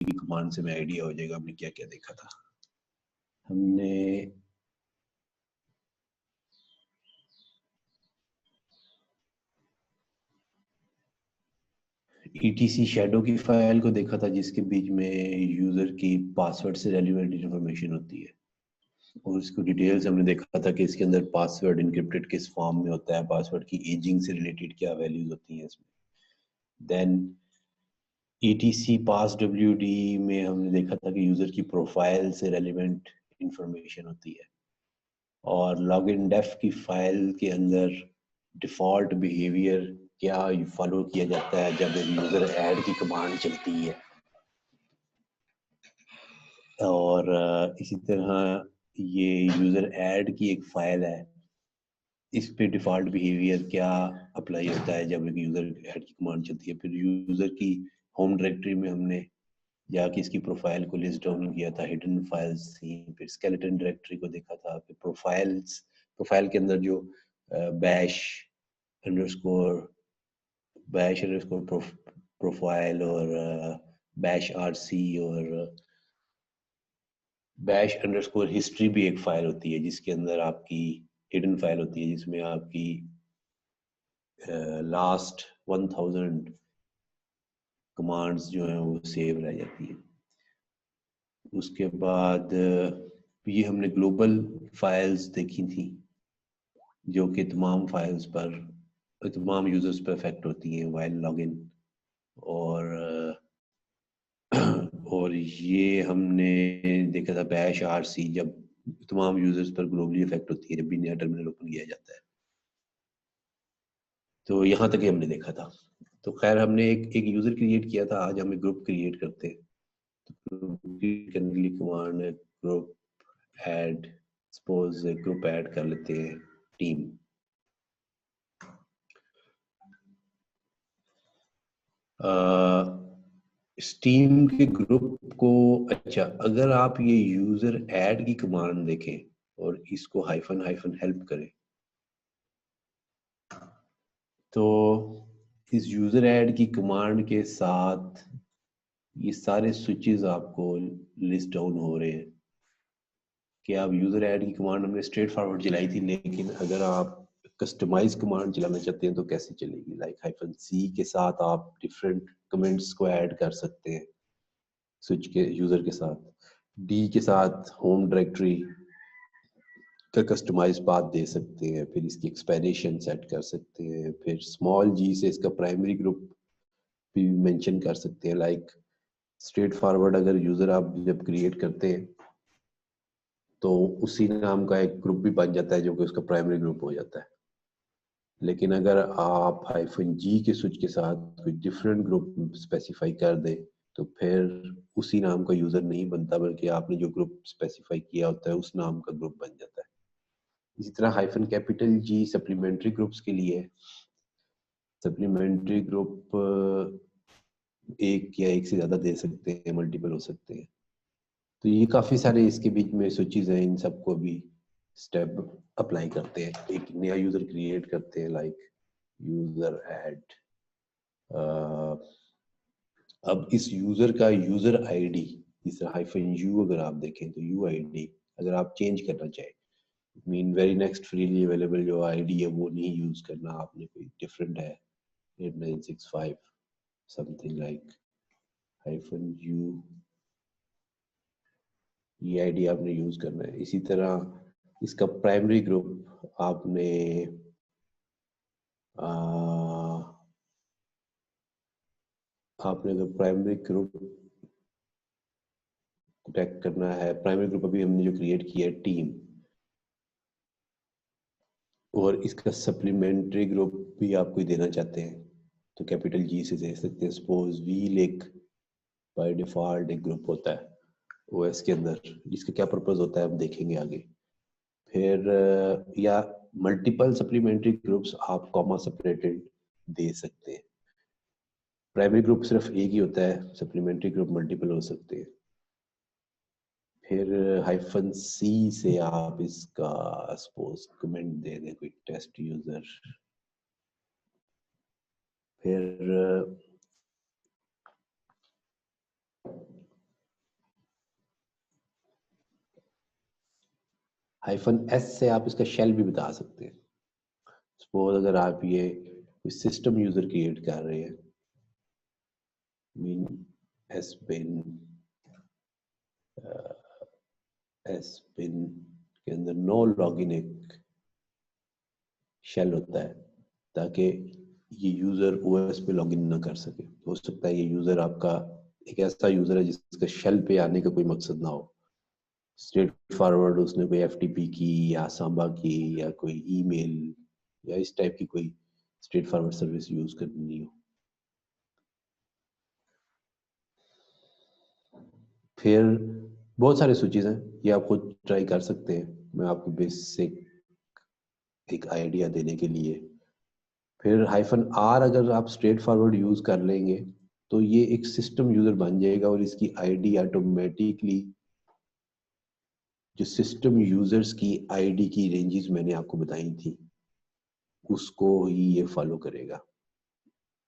की कमांड से मैं आइडिया हो जाएगा हमने क्या क्या देखा था। हमने ETC शैडो की फाइल को देखा था जिसके बीच में यूजर की पासवर्ड से रेलिवेंट इंफॉर्मेशन होती है, और इसको डिटेल्स हमने देखा था कि इसके अंदर पासवर्ड इनक्रिप्टेड किस फॉर्म में होता है, पासवर्ड की एजिंग से रिलेटेड क्या वैल्यूज होती हैं इसमें। देन ETC पास WD में हमने देखा था कि यूजर की प्रोफाइल से रेलिवेंट इंफॉर्मेशन होती है, और लॉगिन डेफ की फाइल के अंदर डिफॉल्ट बिहेवियर क्या फॉलो किया जाता है जब यूजर ऐड की कमांड चलती है। और इसी तरह ये यूजर ऐड की एक फाइल है, इस पे डिफॉल्ट बिहेवियर क्या अप्लाई होता है जब एक यूजर ऐड की कमांड चलती है। फिर यूजर की होम डायरेक्टरी में हमने जाके इसकी प्रोफाइल को लिस्ट डाउन किया था, हिडन फाइल्स थी, फिर स्केलेटन डायरेक्टरी को देखा था, फिर प्रोफाइल के अंदर जो बैश अंडरस्कोर प्रोफाइल और बैश RC और बैश अंडरस्कोर हिस्ट्री भी एक फाइल होती है जिसके अंदर आपकी हिडन फाइल होती है जिसमें आपकी लास्ट 1000 कमांड्स जो हैं वो सेव रह जाती है। उसके बाद ये हमने ग्लोबल फाइल्स देखी थी जो कि तमाम फाइल्स पर तमाम यूजर्स पर इफेक्ट होती हैं वाइल लॉगिन, और और ये हमने देखा था बैश RC जब तमाम यूजर्स पर ग्लोबली इफेक्ट होती है जब भी नया टर्मिनल ओपन किया जाता है। तो यहाँ तक ही हमने देखा था। तो खैर हमने एक यूजर क्रिएट किया था, आज हम एक ग्रुप क्रिएट करते हैं। तो ग्रुप करने के लिए कमांड है group add, suppose group add कर लेते हैं टीम। स्टीम के ग्रुप को, अच्छा अगर आप ये यूजर ऐड की कमांड देखें और इसको हाइफन हाइफन हेल्प करें तो इस यूजर ऐड की कमांड के साथ ये सारे स्विचेस आपको लिस्ट डाउन हो रहे हैं कि आप यूजर ऐड की कमांड हमने स्ट्रेट फॉरवर्ड चलाई थी, लेकिन अगर आप कस्टमाइज कमांड चलाना चाहते हैं तो कैसे चलेगी। लाइक हाइफन C के साथ आप डिफरेंट कमेंट्स को ऐड कर सकते हैं स्विच के यूजर के साथ, D के साथ होम डायरेक्टरी का कस्टमाइज पाथ दे सकते हैं, फिर इसकी एक्सपेंशन सेट कर सकते हैं, फिर स्मॉल G से इसका प्राइमरी ग्रुप भी मेंशन कर सकते हैं। लाइक स्ट्रेट फॉरवर्ड अगर यूजर आप जब क्रिएट करते हैं तो उसी नाम का एक ग्रुप भी बन जाता है जो कि उसका प्राइमरी ग्रुप हो जाता है। लेकिन अगर आप -G के स्विच के साथ कोई डिफरेंट ग्रुप स्पेसिफाई कर दें तो फिर उसी नाम का यूजर नहीं बनता, बल्कि आपने जो ग्रुप स्पेसिफाई किया होता है उस नाम का ग्रुप बन जाता है। इसी तरह -G सप्लीमेंट्री ग्रुप्स के लिए, सप्लीमेंट्री ग्रुप एक या एक से ज्यादा दे सकते हैं, मल्टीपल हो सकते हैं। तो ये काफी सारे इसके बीच में स्विचेस हैं, इन सबको भी स्टेप अप्लाई करते हैं। एक नया यूजर क्रिएट करते हैं, लाइक यूजर ऐड। अब इस यूजर का यूजर आईडी, इस -U अगर आप देखें तो UID अगर आप चेंज करना चाहें, mean very next freely available जो आईडी है वो नहीं यूज करना, आपने कोई डिफरेंट है 8965 समथिंग लाइक -U, ये आईडी आपने यूज करना है। इसी तरह इसका प्राइमरी ग्रुप आपने आपने अगर प्राइमरी ग्रुप टैग करना है, प्राइमरी ग्रुप अभी हमने जो क्रिएट किया है टीम, और इसका सप्लीमेंट्री ग्रुप भी आप कोई देना चाहते हैं तो G से दे सकते हैं। सपोज VLake बाय डिफॉल्ट एक ग्रुप होता है OS के अंदर, जिसका क्या पर्पस होता है हम देखेंगे आगे। फिर या मल्टीपल सप्लीमेंट्री ग्रुप्स आप कॉमा सेपरेटेड दे सकते हैं। प्राइमरी ग्रुप सिर्फ एक ही होता है, सप्लीमेंट्री ग्रुप मल्टीपल हो सकते हैं। फिर -C से आप इसका सपोज कमेंट दे दें कोई टेस्ट यूजर। फिर -s से आप इसका शेल भी बता सकते हैं। सपोज अगर आप ये कोई सिस्टम यूजर क्रिएट कर रहे हैं, मीन एस बिन के अंदर नो लॉगिन एक शेल होता है ताकि ये यूजर ओएस पे लॉगिन ना कर सके। हो सकता है ये यूजर आपका एक ऐसा यूजर है जिसका शेल पे आने का कोई मकसद ना हो, स्ट्रेट फॉरवर्ड उसने कोई एफटीपी की या सांबा की या कोई ईमेल या इस टाइप की कोई स्ट्रेट फॉरवर्ड सर्विस यूज करनी हो। फिर बहुत सारे स्विचेस हैं, ये आप खुद ट्राई कर सकते हैं, मैं आपको बेसिक एक आइडिया देने के लिए। फिर -r अगर आप स्ट्रेट फॉरवर्ड यूज कर लेंगे तो ये एक सिस्टम यूजर बन जाएगा और इसकी आईडी ऑटोमेटिकली जो सिस्टम यूजर्स की आईडी की रेंजेस मैंने आपको बताई थी उसको ही ये फॉलो करेगा।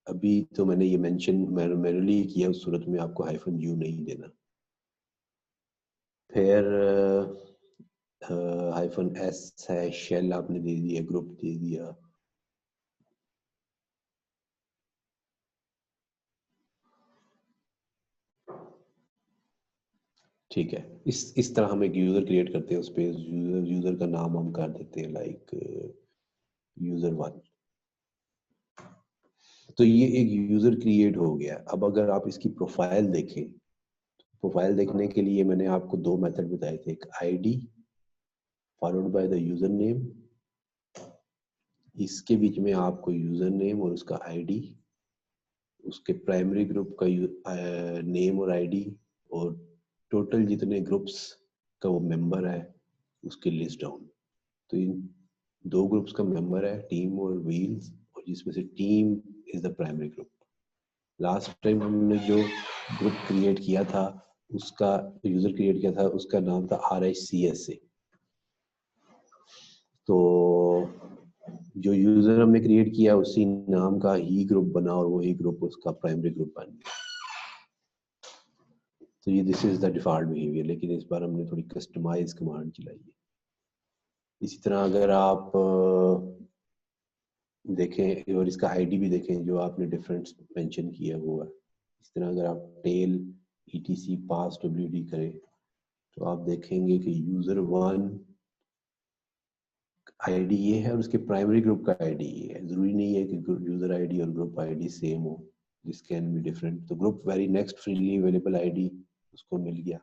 अभी तो मैंने ये मेंशन मैनुअली किया, उस सूरत में आपको -u नहीं देना। फिर -s है, शेल आपने दे दिया, ग्रुप दे दिया। ठीक है, इस तरह हम एक यूजर क्रिएट करते हैं, उस पे यूजर का नाम हम कर देते हैं लाइक user1। तो ये एक यूजर क्रिएट हो गया। अब अगर आप इसकी प्रोफाइल देखें, प्रोफाइल देखने के लिए मैंने आपको दो मेथड बताए थे, एक ID followed by the user name, इसके बीच में आपको यूजर नेम और उसका आईडी, उसके प्राइमरी ग्रुप का नेम और आईडी, और टोटल जितने ग्रुप्स का वो मेंबर है उसकी लिस्ट डाउन। तो इन दो ग्रुप्स का मेंबर है, टीम और व्हील्स, और जिसमें से team is the primary group. Last time हमने जो ग्रुप क्रिएट किया था उसका, यूजर क्रिएट किया था उसका नाम था RHCSA। तो जो यूजर हमने क्रिएट किया उसी नाम का ही ग्रुप बना और वही ग्रुप उसका प्राइमरी ग्रुप बन गया। तो ये this is the default behaviour, लेकिन इस बार हमने थोड़ी कस्टमाइज कमांड चलाई है। इसी तरह अगर आप देखें और इसका आईडी भी देखें जो आपने डिफरेंट मेंशन किया हुआ है, इस तरह अगर आप टेल etc पास wd करें तो आप देखेंगे कि user1 आईडी ये है और उसके प्राइमरी ग्रुप का आईडी ये है। जरूरी नहीं है कि यूजर आईडी और ग्रुप आईडी सेम हो, दिस कैन बी डिफरेंट। तो group very next freely available ID उसको मिल गया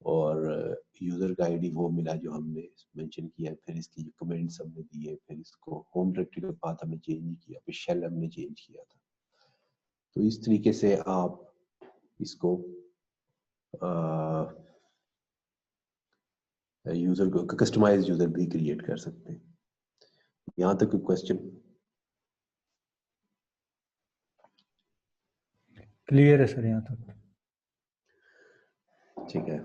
और यूजर का आईडी वो मिला जो हमने मेंशन किया। फिर इसकी कमेंट्स हमने दिए, फिर इसको होम डायरेक्टरी का पाथ हमने चेंज नहीं किया, फिर शेल हमने चेंज किया था। तो इस तरीके से आप इसको यूजर को कस्टमाइज यूजर भी क्रिएट कर सकते हैं। यहाँ तक कोई क्वेश्चन? क्लियर है सर यहाँ तक। ठीक है,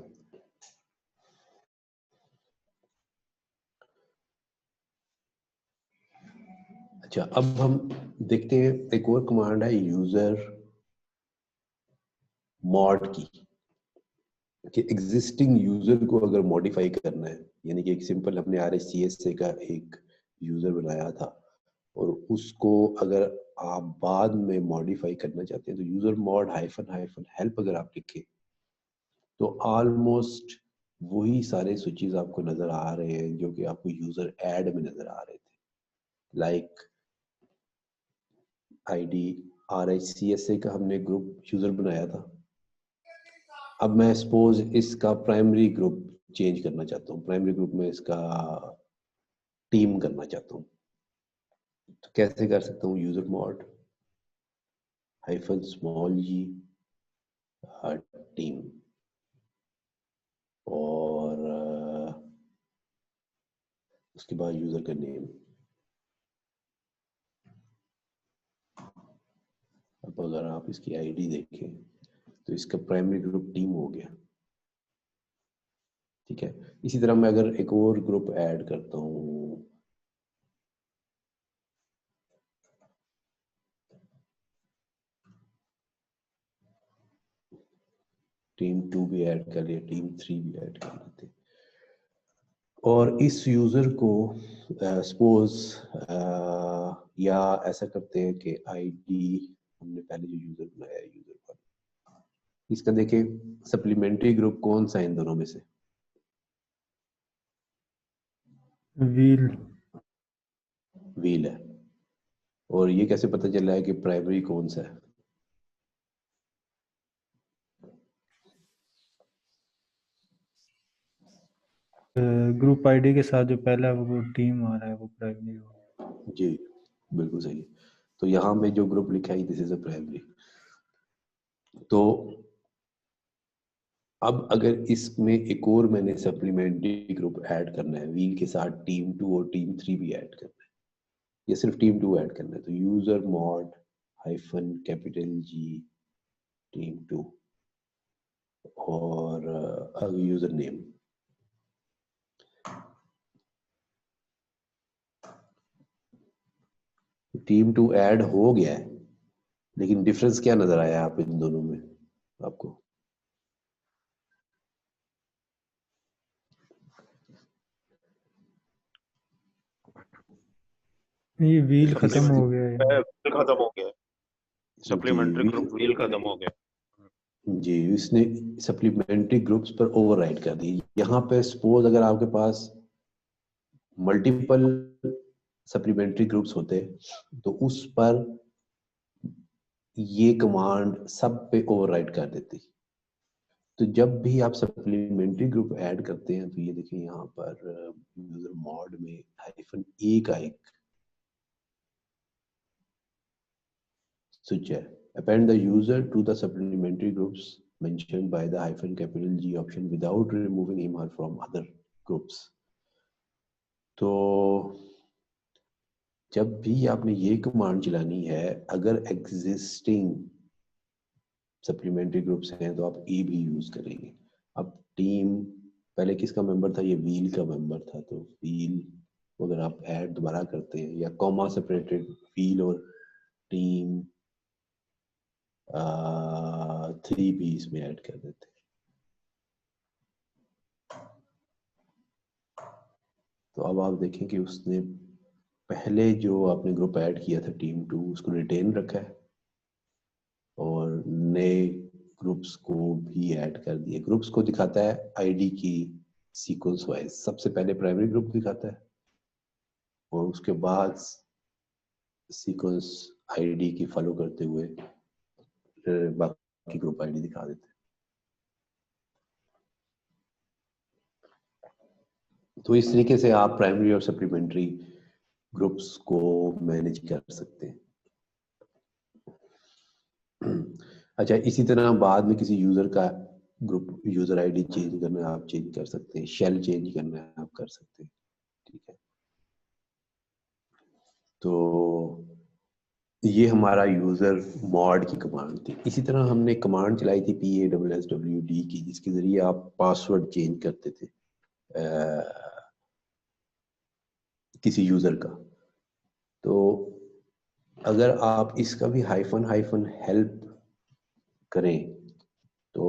अच्छा अब हम देखते हैं एक और कमांड है यूजर मॉड की, कि एग्जिस्टिंग यूजर को अगर मॉडिफाई करना है, यानी कि एक सिंपल हमने RHCSA का एक यूजर बनाया था और उसको अगर आप बाद में मॉडिफाई करना चाहते हैं तो यूजर मॉड -हेल्प अगर आप लिखें तो ऑलमोस्ट वही सारे स्विचेस आपको नजर आ रहे हैं जो कि आपको यूजर ऐड में नजर आ रहे थे। लाइक आईडी RHCSA का हमने ग्रुप यूजर बनाया था। अब मैं सपोज इसका प्राइमरी ग्रुप चेंज करना चाहता हूँ, प्राइमरी ग्रुप में इसका टीम करना चाहता हूँ, तो कैसे कर सकता हूँ? यूजर मॉड -g टीम और उसके बाद यूजर का नेम। अब अगर आप इसकी आईडी देखें तो इसका प्राइमरी ग्रुप टीम हो गया। ठीक है, इसी तरह मैं अगर एक और ग्रुप ऐड करता हूँ, टीम 2 भी ऐड कर लिया, टीम 3 भी ऐड कर लेते, और इस यूजर को सपोज या ऐसा करते हैं कि आईडी हमने पहले जो यूजर बनाया यूजर पर, इसका देखें सप्लीमेंट्री ग्रुप कौन सा है इन दोनों में से? व्हील। व्हील है। और ये कैसे पता चल रहा है कि प्राइमरी कौन सा है? ग्रुप आईडी के साथ जो पहला वो टीम आ रहा है वो प्राइमरी हो। जी बिल्कुल सही। तो यहाँ में जो ग्रुप लिखा है दिस इज अ प्राइमरी। तो अब अगर इसमें एक और मैंने सप्लीमेंट्री ग्रुप ऐड करना है व्हील के साथ, टीम 2 और टीम 3 भी ऐड करना है, या सिर्फ टीम 2 ऐड करना है, तो user mod hyphen capital G team 2 और यूजर नेम। टीम 2 ऐड हो गया है, लेकिन डिफरेंस क्या नजर आया आप इन दोनों में आपको? ये व्हील खत्म सप्लीमेंट्री हो गया है। खत्म हो गया, जी सप्लीमेंट्री ग्रुप व्हील खत्म हो गया। जी इसने सप्लीमेंट्री ग्रुप्स पर ओवरराइड कर दी। यहाँ पे सपोज अगर आपके पास मल्टीपल सप्लीमेंट्री ग्रुप्स होते तो उस पर ये कमांड सब पे ओवरराइड कर देती। तो जब भी आप सप्लीमेंट्री ग्रुप ऐड करते हैं तो ये देखिए यहाँ पर यूजर मॉड में हाइफन ए का एक स्विच है, append the user to the supplementary groups mentioned by the hyphen capital G option without removing him or from other groups। तो जब भी आपने ये कमांड चलानी है, अगर एग्जिस्टिंग सप्लीमेंट्री ग्रुप्स हैं तो आप ए भी यूज करेंगे। अब टीम पहले किसका मेंबर था? ये व्हील का मेंबर था, तो व्हील अगर आप ऐड दोबारा करते हैं या कॉमा सेपरेटेड व्हील और टीम 3 भी इसमें ऐड कर देते हैं। तो अब आप देखें कि उसने पहले जो आपने ग्रुप ऐड किया था टीम 2 उसको रिटेन रखा है और नए ग्रुप्स को भी ऐड कर दिए। ग्रुप्स को दिखाता है आईडी की सीक्वेंस वाइज, सबसे पहले प्राइमरी ग्रुप दिखाता है और उसके बाद सीक्वेंस आईडी की फॉलो करते हुए बाकी ग्रुप आईडी दिखा देते हैं। तो इस तरीके से आप प्राइमरी और सप्लीमेंट्री ग्रुप्स को मैनेज कर सकते हैं। अच्छा, इसी तरह बाद में किसी यूजर का ग्रुप यूजर आईडी चेंज करना है आप चेंज कर सकते हैं, शेल चेंज करना है आप कर सकते हैं, ठीक है। तो ये हमारा यूजर मॉड की कमांड थी। इसी तरह हमने कमांड चलाई थी PASSWD की, जिसके जरिए आप पासवर्ड चेंज करते थे किसी यूजर का। तो अगर आप इसका भी हाइफन हाइफन हेल्प करें तो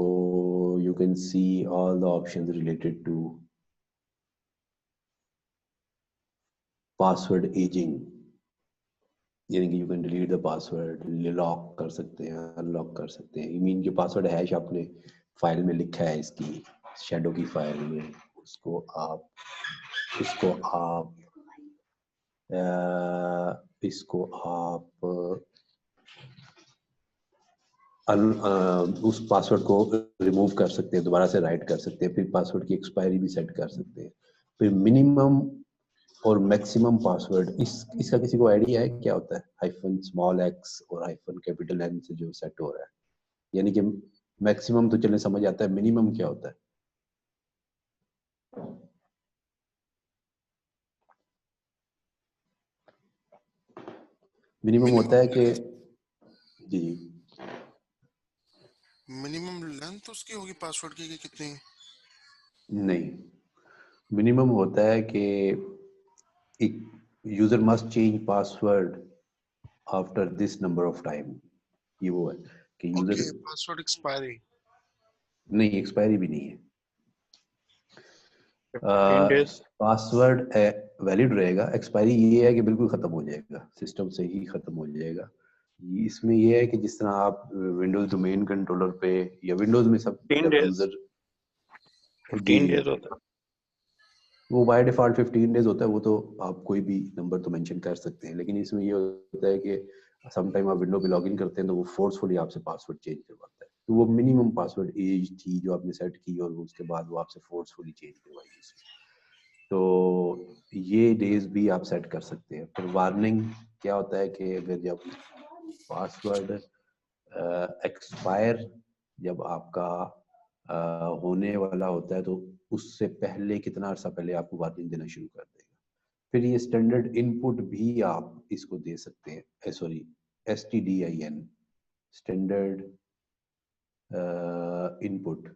you can see all the options related to password aging, यानी कि you can delete the password, lock कर सकते हैं, अनलॉक कर सकते हैं। मीन जो पासवर्ड हैश आपने फाइल में लिखा है इसकी शैडो की फाइल में, उसको आप उस पासवर्ड को रिमूव कर सकते हैं, दोबारा से राइट कर सकते हैं, फिर पासवर्ड की एक्सपायरी भी सेट कर सकते हैं, फिर मिनिमम और मैक्सिमम पासवर्ड इसका किसी को आइडिया है क्या होता है? हाइफन स्मॉल एक्स और हाइफन कैपिटल एन से जो सेट हो रहा है, यानी कि मैक्सिमम तो चले समझ आता है, मिनिमम क्या होता है? मिनिमम होता है कि जी मिनिमम लेंथ उसकी होगी पासवर्ड की कितनी? नहीं, मिनिमम होता है कि एक user must change password after this number of time. ये वो है कि यूजर पासवर्ड एक्सपायरी नहीं, एक्सपायरी भी नहीं है। 15 days पासवर्ड वैलिड रहेगा, एक्सपायरी ये है कि बिल्कुल खत्म हो जाएगा, सिस्टम से ही खत्म हो जाएगा। इसमें ये है कि जिस तरह आप विंडोज डोमेन कंट्रोलर पे या विंडोज में सब 15 days यूजर 15 days होता है। वो बाय डिफॉल्ट 15 डेज होता है, वो तो आप कोई भी नंबर तो मेंशन कर सकते हैं, लेकिन इसमें ये होता है कि समटाइम आप विंडो पे लॉगिन करते हैं तो वो फोर्सफुली आपसे पासवर्ड चेंज करवाता है, तो वो मिनिमम पासवर्ड एज थी जो आपने सेट की और उसके बाद वो आपसे फोर्सफुली चेंज करवाई उसमें। तो ये डेज भी आप सेट कर सकते हैं। फिर वार्निंग क्या होता है कि अगर जब पासवर्ड एक्सपायर जब आपका होने वाला होता है तो उससे पहले कितना अर्सा पहले आपको वार्निंग देना शुरू कर देगा। फिर ये स्टैंडर्ड इनपुट भी आप इसको दे सकते हैं, सॉरी STDIN स्टैंडर्ड इनपुट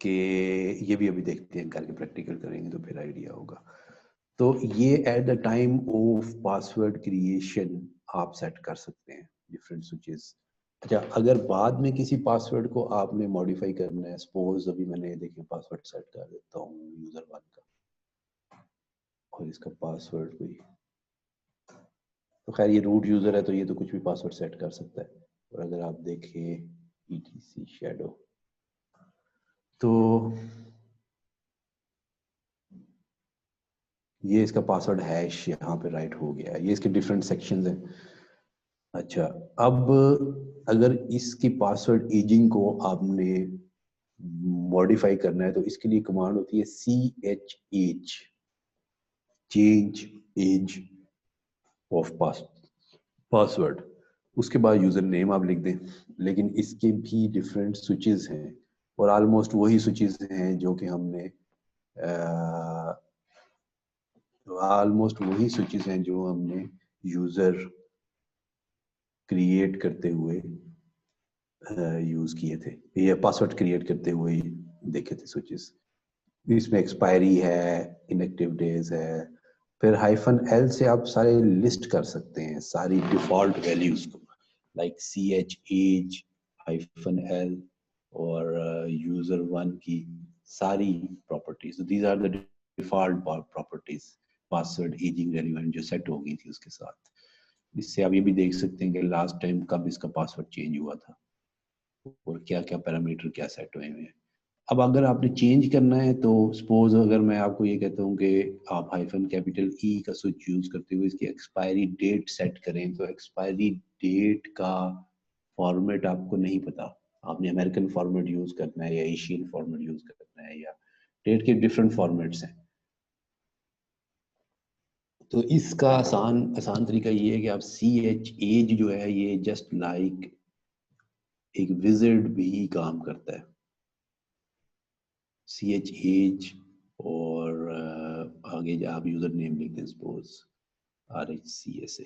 के, ये भी अभी देखते हैं करके, प्रैक्टिकल करेंगे तो फिर आइडिया होगा। तो ये at the time of password creation आप सेट कर सकते हैं डिफरेंट स्विचेस। अच्छा, अगर बाद में किसी पासवर्ड को आपने मॉडिफाई करना है, सपोज अभी मैंने देखिए पासवर्ड सेट कर देता हूँ यूजर 1 का और इसका पासवर्ड कोई, तो खैर ये रूट यूजर है तो ये तो कुछ भी पासवर्ड सेट कर सकता है। और अगर आप देखें etc shadow तो ये इसका पासवर्ड हैश यहाँ पे राइट हो गया, ये इसके डिफरेंट सेक्शंस हैं। अच्छा, अब अगर इसकी पासवर्ड एजिंग को आपने मॉडिफाई करना है तो इसके लिए कमांड होती है CHH change age of password. उसके बाद यूजर नेम आप लिख दें, लेकिन इसके भी डिफरेंट स्विचेस हैं और ऑलमोस्ट वही स्विचेस हैं जो कि हमने यूजर क्रिएट करते हुए यूज किए थे, ये पासवर्ड क्रिएट करते हुए देखे थे स्विचेस। इसमें एक्सपायरी है, इनएक्टिव डेज है, फिर -L से आप सारे लिस्ट कर सकते हैं सारी डिफॉल्ट वैल्यूज को, लाइक CHH -L और यूजर 1 की सारी properties. These are the default properties password aging relevant जो सेट हो गई थी उसके साथ। इससे आप ये भी देख सकते हैं कि लास्ट टाइम कब इसका पासवर्ड चेंज हुआ था और क्या क्या पैरामीटर क्या सेट हुए हैं। अब अगर आपने चेंज करना है तो सपोज अगर मैं आपको ये कहता हूँ कि आप -E का स्विच यूज करते हुए इसकी एक्सपायरी डेट सेट करें, तो एक्सपायरी डेट का फॉर्मेट आपको नहीं पता, आपने अमेरिकन फॉर्मेट यूज करना है या एशियन फॉर्मेट यूज करना है, या डेट के डिफरेंट फॉर्मेट्स हैं। तो इसका आसान तरीका ये है कि आप CHH जो है ये जस्ट लाइक एक विज़ार्ड भी काम करता है, CHH और आगे आप यूजर नेम लिख दें सपोज RHCSA,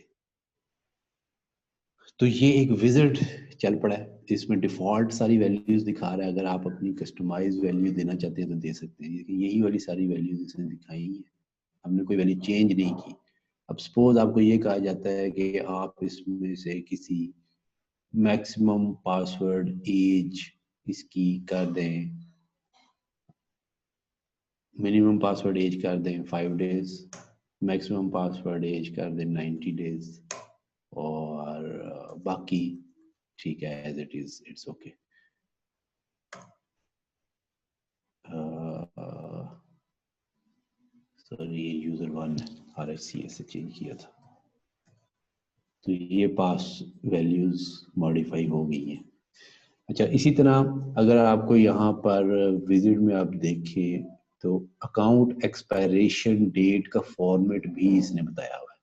तो ये एक विज़ार्ड चल पड़ा है, इसमें डिफॉल्ट सारी वैल्यूज दिखा रहा है। अगर आप अपनी कस्टमाइज वैल्यू देना चाहते हैं तो दे सकते हैं, यही वाली सारी वैल्यूज इसने दिखाई है, हमने कोई वैल्यू चेंज नहीं की। अब सपोज आपको ये कहा जाता है कि आप इसमें से किसी मैक्सिमम पासवर्ड एज इसकी कर दें, मिनिमम पासवर्ड एज कर दें 5 डेज, मैक्सिमम पासवर्ड एज कर दें 90 डेज और बाकी ठीक है as it is, it's okay. Sorry ये यूजर 1 RHCS से चेंज किया था, तो ये पास वैल्यूज मॉडिफाई हो गई हैं। अच्छा, इसी तरह अगर आपको यहाँ पर विजिट में आप देखें तो अकाउंट एक्सपायरेशन डेट का फॉर्मेट भी इसने बताया हुआ है।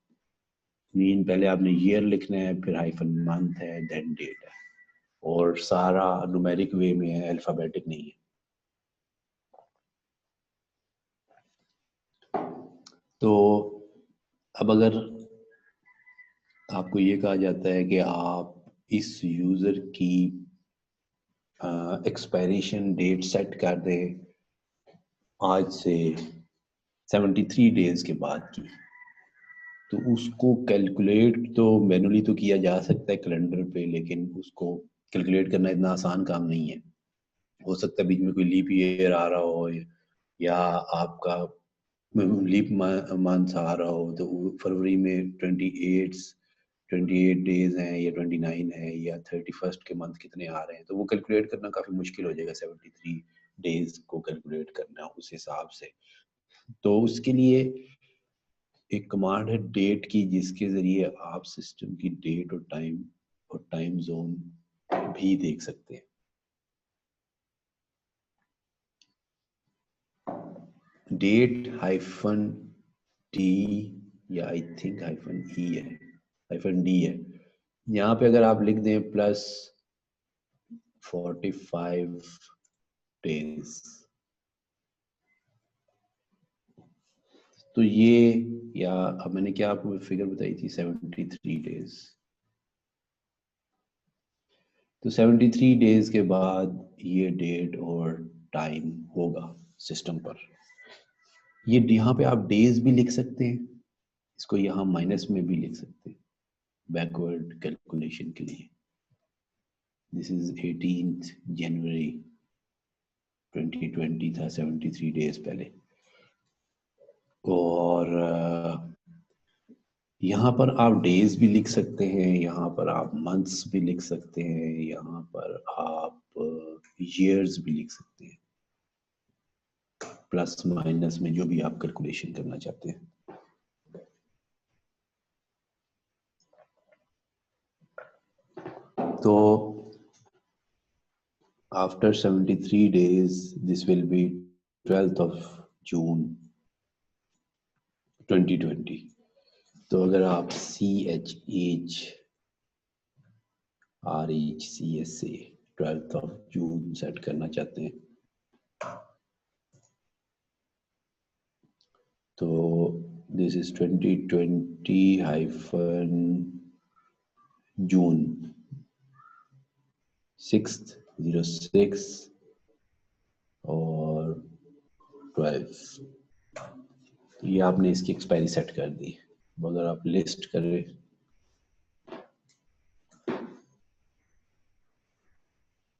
मीन पहले आपने ईयर लिखना है, फिर -मंथ है, देन डेट है, और सारा न्यूमेरिक वे में है, अल्फाबेटिक नहीं है। तो अब अगर आपको ये कहा जाता है कि आप इस यूजर की एक्सपायरेशन डेट सेट कर दें आज से 73 डेज के बाद की, तो उसको कैलकुलेट तो मैनुअली तो किया जा सकता है कैलेंडर पे, लेकिन उसको कैलकुलेट करना इतना आसान काम नहीं है। हो सकता है बीच में कोई लीप ईयर आ रहा हो या आपका लीप मंथ आ रहा हो तो फरवरी में 28 डेज हैं या 29 है या 31 के मंथ कितने आ रहे हैं, तो वो कैलकुलेट करना काफी मुश्किल हो जाएगा 73 डेज को कैलकुलेट करना उस हिसाब से। तो उसके लिए एक कमांड है डेट की, जिसके जरिए आप सिस्टम की डेट और टाइम जोन भी देख सकते हैं। डेट -d या आई थिंक -e है, -d है। यहाँ पे अगर आप लिख दें +45 डेज, तो ये, या अब मैंने क्या आपको फिगर बताई थी 73 डेज, तो 73 डेज के बाद ये डेट और टाइम होगा सिस्टम पर। ये यहाँ पे आप डेज भी लिख सकते हैं, इसको यहाँ माइनस में भी लिख सकते हैं बैकवर्ड कैलकुलेशन के लिए। दिस इज 18 जनवरी 2020 था 73 डेज पहले। और यहाँ पर आप डेज भी लिख सकते हैं, यहाँ पर आप मंथ्स भी लिख सकते हैं, यहाँ पर आप ईयर्स भी लिख सकते हैं, प्लस माइनस में जो भी आप कैलकुलेशन करना चाहते हैं। तो after 73 days this will be 12th of June 2020। तो अगर आप CHHRHCSA 12th of June set करना चाहते हैं तो दिस इज 2020-June 6th 06 और 12। ये आपने इसकी एक्सपायरी सेट कर दी। अगर आप लिस्ट करें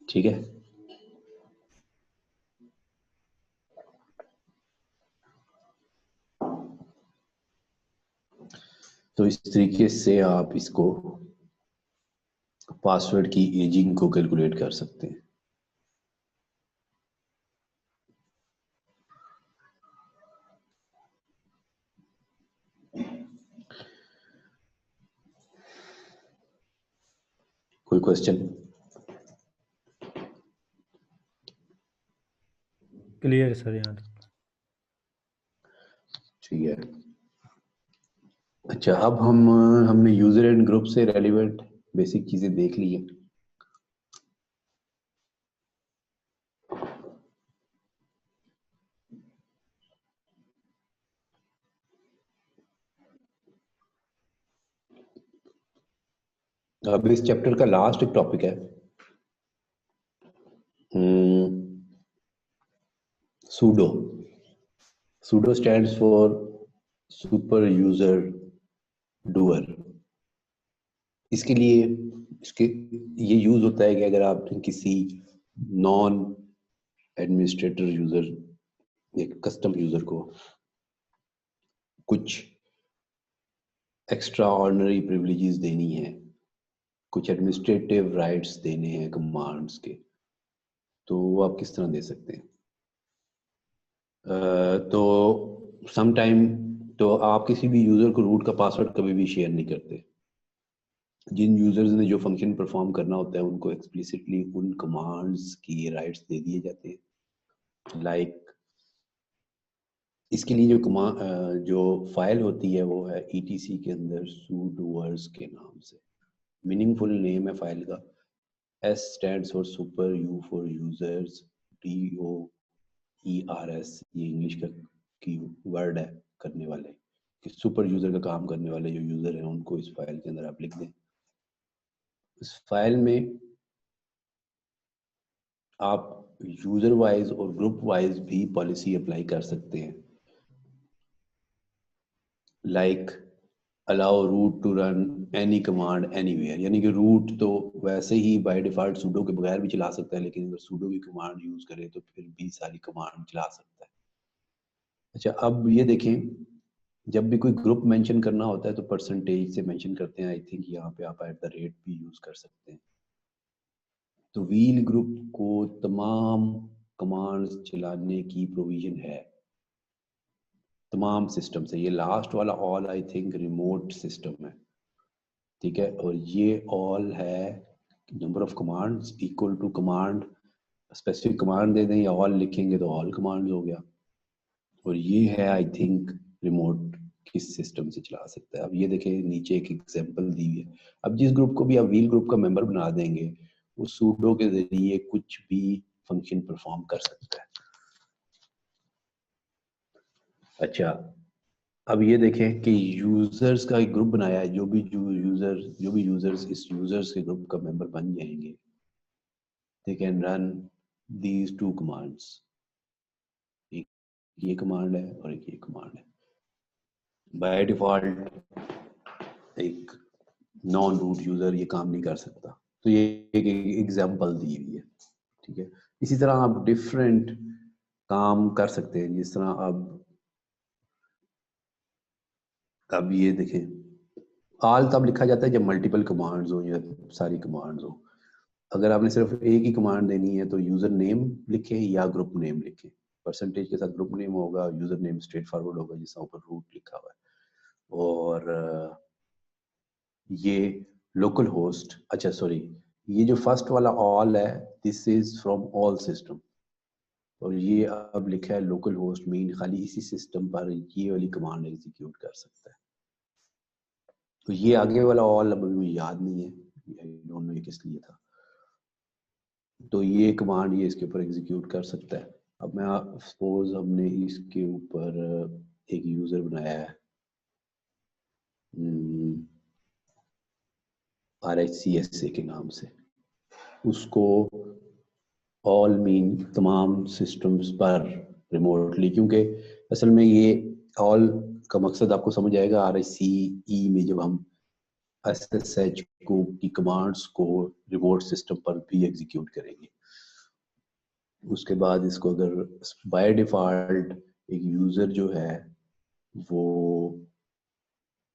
ठीक है, तो इस तरीके से आप इसको पासवर्ड की एजिंग को कैलकुलेट कर सकते हैं। कोई क्वेश्चन? क्लियर है सर यहाँ तक। ठीक है, अच्छा अब हमने यूजर एंड ग्रुप से रेलिवेंट बेसिक चीजें देख ली है। अब इस चैप्टर का लास्ट एक टॉपिक है pseudo. Pseudo stands for super user doer. इसके लिए ये यूज होता है कि अगर आप किसी नॉन एडमिनिस्ट्रेटर यूजर, एक कस्टम यूजर को कुछ एक्स्ट्रा ऑर्डिनरी प्रिविलेजेस देनी है, कुछ एडमिनिस्ट्रेटिव राइट्स देने हैं कमांड्स के, तो वो आप किस तरह दे सकते हैं। तो सम टाइम तो आप किसी भी यूजर को रूट का पासवर्ड कभी भी शेयर नहीं करते। जिन यूजर्स ने जो फंक्शन परफॉर्म करना होता है उनको एक्सप्लिसिटली उन कमांड्स की राइट्स दे दिए जाते हैं। लाइक इसके लिए जो फाइल होती है वो है ETC के अंदर sudoers के नाम से। मीनिंगफुल नेम है फाइल का। S stands for super, U for users, DOERS ये इंग्लिश का की वर्ड है करने वाले, कि सुपर यूजर का काम करने वाले जो यूजर हैं उनको इस फाइल के अंदर आप लिख दें। इस फाइल में आप यूजर वाइज और ग्रुप वाइज भी पॉलिसी अप्लाई कर सकते हैं। Like allow root to run any command anywhere, यानी कि रूट तो वैसे ही बाय डिफॉल्ट सूडो के बगैर भी चला सकता है, लेकिन अगर सूडो की कमांड यूज करे तो फिर भी सारी कमांड चला सकता है। अच्छा, अब ये देखें, जब भी कोई ग्रुप मेंशन करना होता है तो परसेंटेज से मेंशन करते हैं। आई थिंक यहाँ पे आप @ भी यूज कर सकते हैं। तो व्हील ग्रुप को तमाम कमांड्स चलाने की प्रोविजन है तमाम सिस्टम से। ये लास्ट वाला all I think remote system है, ठीक है। और ये ऑल है number of commands equal to command, specific command दे दें या ऑल लिखेंगे तो ऑल कमांड्स हो गया। और ये है आई थिंक रिमोट किस सिस्टम से चला सकता है। अब ये देखें, नीचे एक एग्जांपल दी हुई है। अब जिस ग्रुप को भी आप व्हील ग्रुप का मेंबर बना देंगे, वो सूडो के जरिए कुछ भी फंक्शन परफॉर्म कर सकता है। अच्छा, अब ये देखें कि यूजर्स का एक ग्रुप बनाया है। जो भी यूजर्स इस यूजर्स के ग्रुप का मेंबर बन जाएंगे, they can run these 2 commands. एक ये कमांड है और एक ये कमांड है। बाय डिफॉल्ट एक नॉन रूट यूजर ये काम नहीं कर सकता। तो ये एक एग्जांपल दी हुई है, ठीक है। इसी तरह आप डिफरेंट काम कर सकते हैं। जिस तरह अब ये देखें, ऑल तब लिखा जाता है जब मल्टीपल कमांड्स हो या सारी कमांड्स हो। अगर आपने सिर्फ एक ही कमांड देनी है तो यूजर नेम लिखें या ग्रुप नेम लिखें। परसेंटेज के साथ ग्रुप नेम होगा, यूजर नेम स्ट्रेट फॉरवर्ड होगा जिसका ऊपर रूट लिखा हुआ है। और ये लोकल होस्ट, अच्छा सॉरी, ये जो फर्स्ट वाला ऑल है this is from all system, और ये अब लिखा है लोकल होस्ट मीन खाली इसी सिस्टम पर ये वाली कमांड एग्जीक्यूट कर सकता है। तो ये आगे वाला ऑल अब मुझे याद नहीं है, आई डोंट नो ये किस लिए था। तो ये कमांड ये इसके ऊपर एग्जीक्यूट कर सकता है। अब मैं सपोज हमने इसके ऊपर एक यूजर बनाया है RHCSA के नाम से, उसको ऑल मीन तमाम सिस्टम्स पर रिमोटली, क्योंकि असल में ये ऑल का मकसद आपको समझ आएगा। RHCE में जब हम SSH को की कमांड्स को रिमोट सिस्टम पर भी एग्जीक्यूट करेंगे। उसके बाद इसको अगर बाय डिफॉल्ट एक यूजर जो है वो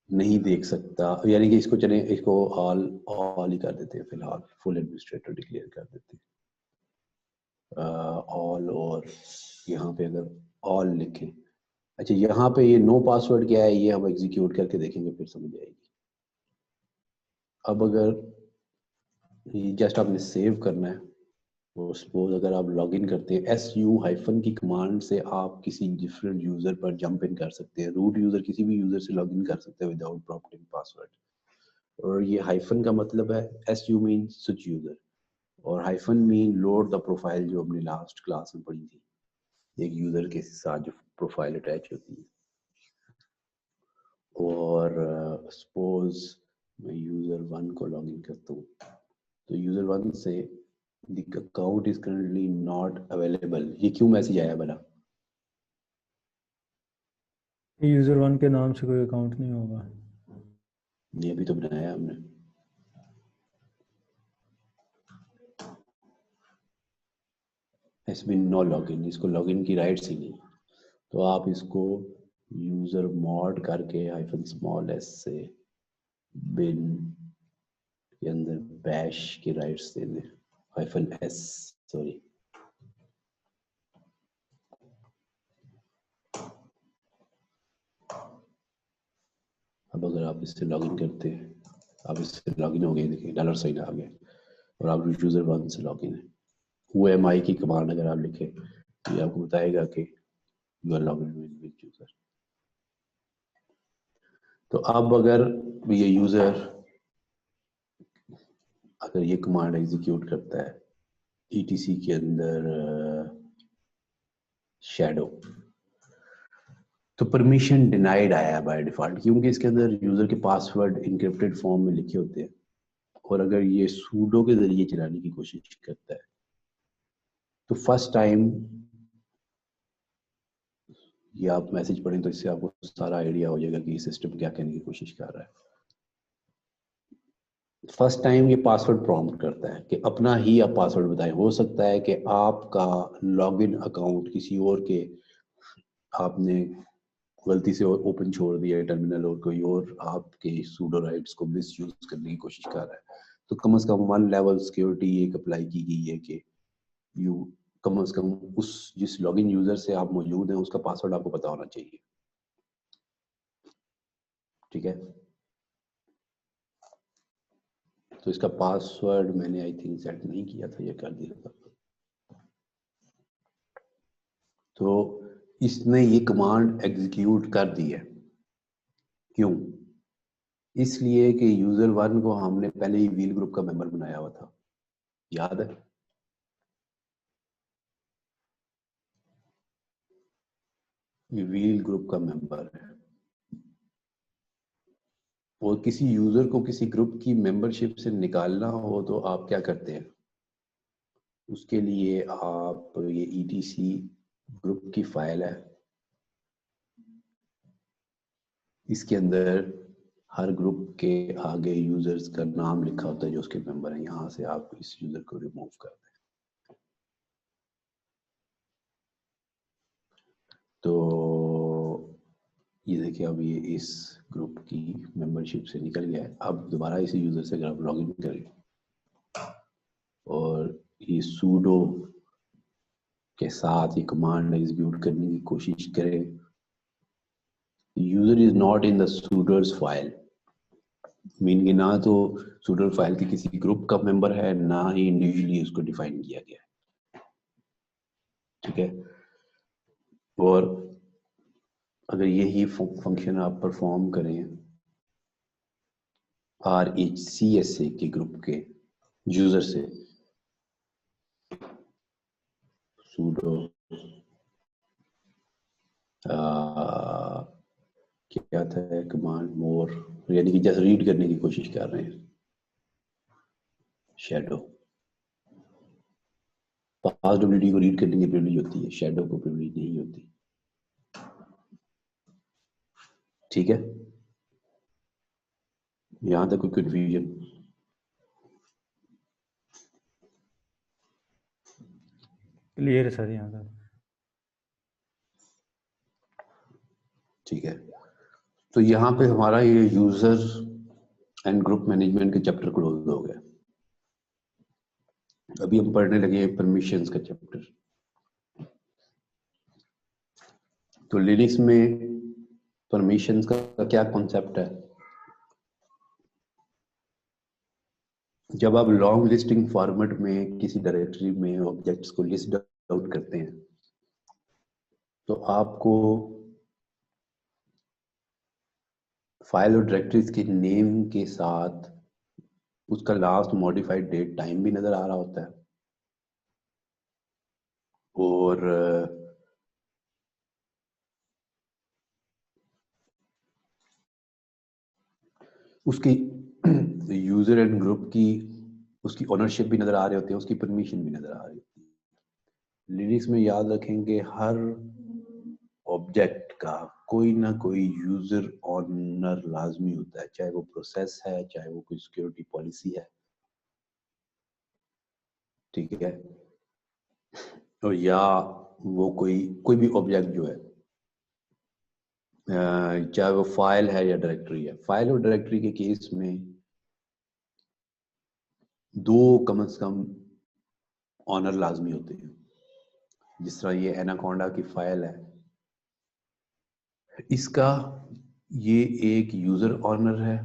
नहीं देख सकता, यानी कि इसको चले इसको ऑल ही कर देते हैं फिलहाल, फुल एडमिनिस्ट्रेटर डिक्लेयर कर देते हैं ऑल। और यहाँ पे अगर ऑल लिखें, अच्छा यहाँ पे ये नो पासवर्ड क्या है ये हम एग्जीक्यूट करके देखेंगे फिर समझ आएगी। अब अगर ये जस्ट आपने सेव करना है, तो सपोज अगर आप लॉगिन करते हैं SU- की कमांड से आप किसी डिफरेंट यूजर पर जंप इन कर सकते हैं। रूट यूजर किसी भी यूजर से लॉगिन कर सकते हैं विदाउट प्रॉम्प्टिंग पासवर्ड। और ये हाइफन का मतलब है SU मीन स्विच यूजर, और hyphen mean load the profile, जो हमने लास्ट क्लास में पढ़ी थी, एक यूजर के साथ जो प्रोफाइल अटैच होती है। और सपोज मैं यूजर 1 को लॉगिन करता हूँ, तो यूजर 1 से the account is currently not available, ये क्यों मैसेज आया भला? यूजर 1 के नाम से कोई अकाउंट नहीं होगा। ये भी तो बनाया हमने। has been no login, इसको लॉगिन की राइट्स ही नहीं। तो आप इसको यूजर मॉड करके -s से बिन के अंदर बैश की राइट्स दे दें, -s सॉरी। अब अगर आप इससे लॉगिन करते हैं, आप इससे लॉगिन हो गए, देखिए $साइन आ गया और आप यूजर 1 से लॉगिन है। whoami की कमांड अगर आप लिखें तो ये आपको बताएगा कि you are login with user. तो अब अगर ये यूजर अगर ये कमांड एग्जीक्यूट करता है ETC के अंदर शैडो, तो परमिशन डिनाइड आया है बाय डिफॉल्ट, क्योंकि इसके अंदर यूजर के पासवर्ड इनक्रिप्टेड फॉर्म में लिखे होते हैं। और अगर ये सूडो के जरिए चलाने की कोशिश करता है तो फर्स्ट टाइम ये आप मैसेज पढ़ें तो इससे आपको सारा आइडिया हो जाएगा कि ये सिस्टम क्या कहने की कोशिश कर रहा है। फर्स्ट टाइम ये पासवर्ड प्रॉम्प्ट करता है कि अपना ही आप पासवर्ड बताएं। हो सकता है कि आपका लॉगिन अकाउंट किसी और के आपने गलती से ओपन छोड़ दिया टर्मिनल और कोई और आपके सूडो राइट्स को मिस यूज करने की कोशिश कर रहा है, तो कम से कम 1 लेवल सिक्योरिटी एक अप्लाई की गई है कि यू कम से कम उस जिस लॉगिन यूजर से आप मौजूद हैं उसका पासवर्ड आपको पता होना चाहिए। ठीक है, तो इसका पासवर्ड मैंने आई थिंक सेट नहीं किया था, ये कर दिया था। तो इसने ये कमांड एग्जीक्यूट कर दी है। क्यों? इसलिए कि यूजर 1 को हमने पहले ही व्हील ग्रुप का मेंबर बनाया हुआ था, याद है? ये व्हील ग्रुप का मेंबर है और किसी यूजर को किसी ग्रुप की मेंबरशिप से निकालना हो तो आप क्या करते हैं? उसके लिए आप ये ETC ग्रुप की फाइल है, इसके अंदर हर ग्रुप के आगे यूजर्स का नाम लिखा होता है जो उसके मेंबर हैं। यहाँ से आप इस यूजर को रिमूव कर दें। तो ये देखिए अब ये इस ग्रुप की मेंबरशिप से निकल गया है। अब दोबारा इसी यूजर से अगर आप लॉगिन करें और ये सूडो के साथ ये कमांड एग्जीक्यूट करने की कोशिश करें, user is not in the sudoers file, mean कि ना तो सूडो फाइल के किसी ग्रुप का मेंबर है, ना ही इंडिविजुअली उसको डिफाइन किया गया है। ठीक है, और अगर यही फंक्शन आप परफॉर्म करें RHCSA के ग्रुप के यूजर से, सूडो क्या था कमांड मोर, यानी कि जैसे रीड करने की कोशिश कर रहे हैं शैडो, पास डब्ल्यूडी को रीड करने की प्रिविलेज होती है, शैडो को प्रिविलेज नहीं होती। ठीक है, यहां तक कोई कंफ्यूजन? क्लियर है सर यहाँ तक। ठीक है, तो यहाँ पे हमारा ये यूजर एंड ग्रुप मैनेजमेंट के चैप्टर क्लोज हो गया। अभी हम पढ़ने लगे परमिशंस का चैप्टर। तो लिनक्स में परमिशंस का क्या कॉन्सेप्ट है? जब आप लॉन्ग लिस्टिंग फॉर्मेट में किसी डायरेक्टरी में ऑब्जेक्ट्स को लिस्ट आउट करते हैं तो आपको फाइल और डायरेक्टरीज के नेम के साथ उसका लास्ट मॉडिफाइड डेट टाइम भी नजर आ रहा होता है और उसकी यूजर एंड ग्रुप की उसकी ओनरशिप भी नजर आ रहे होते हैं, उसकी परमिशन भी नजर आ रही होती है। लिनक्स में याद रखेंगे हर ऑब्जेक्ट का कोई ना कोई यूजर ऑनर लाजमी होता है, चाहे वो प्रोसेस है, चाहे वो कोई सिक्योरिटी पॉलिसी है। ठीक है, तो या वो कोई भी ऑब्जेक्ट जो है, चाहे वो फाइल है या डायरेक्टरी है। फाइल और डायरेक्टरी के केस में दो कम से कम ऑनर लाजमी होते हैं। जिस तरह ये एनाकोंडा की फाइल है, इसका ये एक यूजर ऑनर है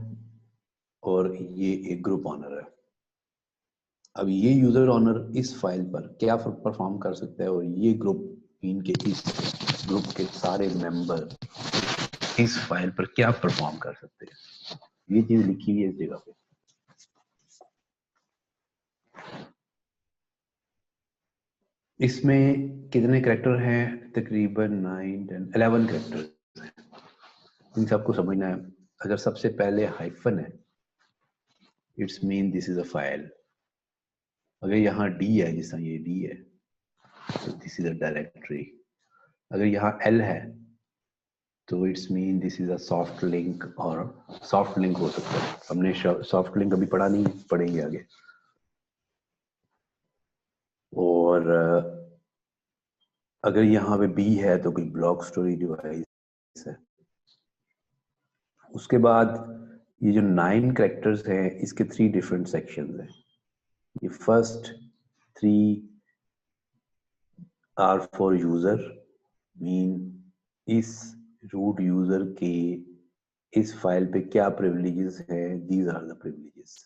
और ये एक ग्रुप ऑनर है। अब ये यूजर ऑनर इस फाइल पर क्या परफॉर्म कर सकता है और ये ग्रुप इनके इस ग्रुप के सारे मेंबर इस फाइल पर क्या परफॉर्म कर सकते हैं, ये चीज लिखी हुई है इस जगह पे। इसमें कितने कैरेक्टर हैं? तकरीबन 11 कैरेक्टर हैं। इन सबको समझना है। अगर सबसे पहले हाइफन है, it's mean this is a file. अगर यहाँ डी है, जिस तरह ये डी है, तो दिस इज अ डायरेक्टरी। अगर यहाँ एल है तो it's mean this is a soft link, और सॉफ्ट लिंक हो सकता है। हमने सॉफ्ट लिंक अभी पढ़ा नहीं, पढ़ेंगे आगे। और अगर यहाँ पे बी है तो कोई ब्लॉक स्टोरेज डिवाइस है। उसके बाद ये जो 9 कैरेक्टर्स हैं इसके 3 डिफरेंट सेक्शंस हैं। ये first 3 are for user, mean इस रूट यूजर के इस फाइल पे क्या प्रिविलेजेस हैं, these are the privileges.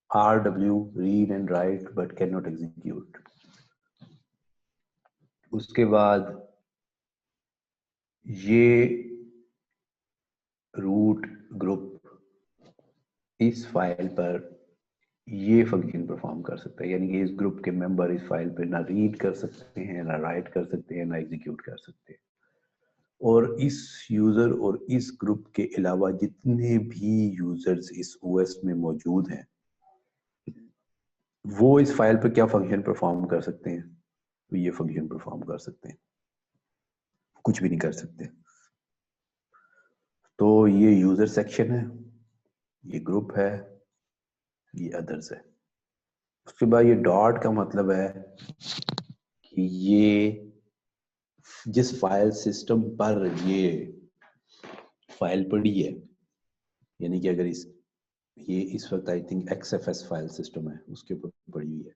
RW read and write but cannot execute। उसके बाद ये रूट ग्रुप इस फाइल पर ये फंक्शन परफॉर्म कर सकता है, यानी कि इस ग्रुप के मेंबर इस फाइल पे ना रीड कर सकते हैं, ना राइट कर सकते हैं, ना एग्जीक्यूट कर सकते हैं। और इस यूजर और इस ग्रुप के अलावा जितने भी यूजर्स इस ओएस में मौजूद हैं वो इस फाइल पर क्या फंक्शन परफॉर्म कर सकते हैं, तो ये फंक्शन परफॉर्म कर सकते हैं, कुछ भी नहीं कर सकते। तो ये यूजर सेक्शन है, ये ग्रुप है, ये अदर्स है। उसके बाद ये डॉट का मतलब है कि ये जिस फाइल सिस्टम पर ये फाइल पड़ी है, यानी कि अगर ये इस वक्त I think XFS file system है उसके ऊपर पड़ी हुई है,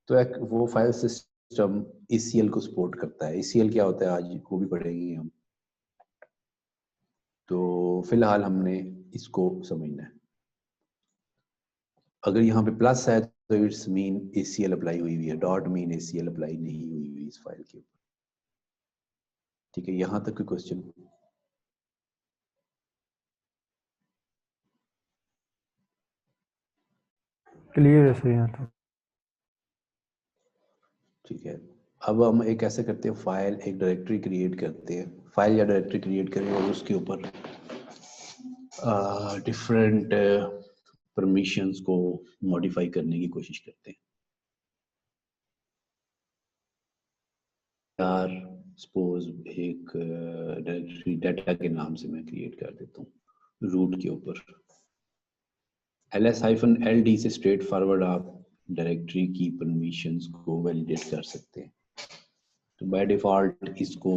तो एक वो फाइल सिस्टम ACL को सपोर्ट करता है। ACL क्या होता है आज वो भी पढ़ेंगे हम, तो फिलहाल हमने इसको समझना है। अगर यहाँ पे प्लस है तो इट्स मीन ACL अप्लाई हुई हुई है, डॉट मीन ACL अप्लाई नहीं हुई हुई इस फाइल के ऊपर। ठीक है, यहाँ तक कोई क्वेश्चन? क्लियर है सर यहाँ तक। ठीक है, अब हम एक ऐसे करते हैं, फाइल एक डायरेक्टरी क्रिएट करते हैं, फाइल या डायरेक्टरी क्रिएट करें और उसके ऊपर डिफरेंट परमिशंस को मॉडिफाई करने की कोशिश करते हैं। यार सपोज एक डायरेक्टरी डाटा के नाम से मैं क्रिएट कर देता हूँ रूट के ऊपर। ls-ld से स्ट्रेट फॉरवर्ड आप डायरेक्टरी की परमिशंस को वैलिडेट कर सकते हैं। तो बाय डिफॉल्ट इसको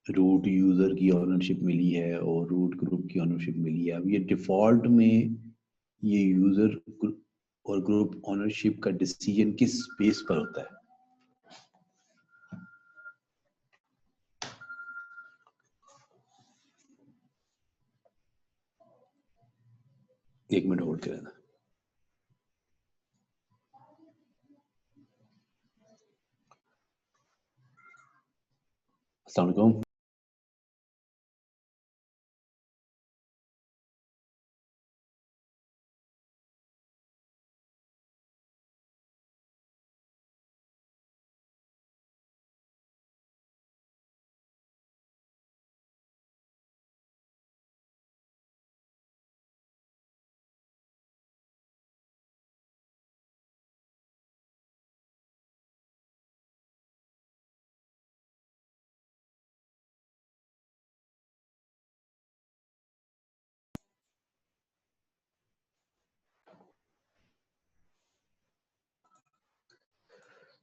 रूट यूजर की ओनरशिप मिली है और रूट ग्रुप की ओनरशिप मिली है। अब ये डिफॉल्ट में ये यूजर और ग्रुप ओनरशिप का डिसीजन किस बेस पर होता है? एक मिनट होल्ड करें। अस्सलाम वालेकुम।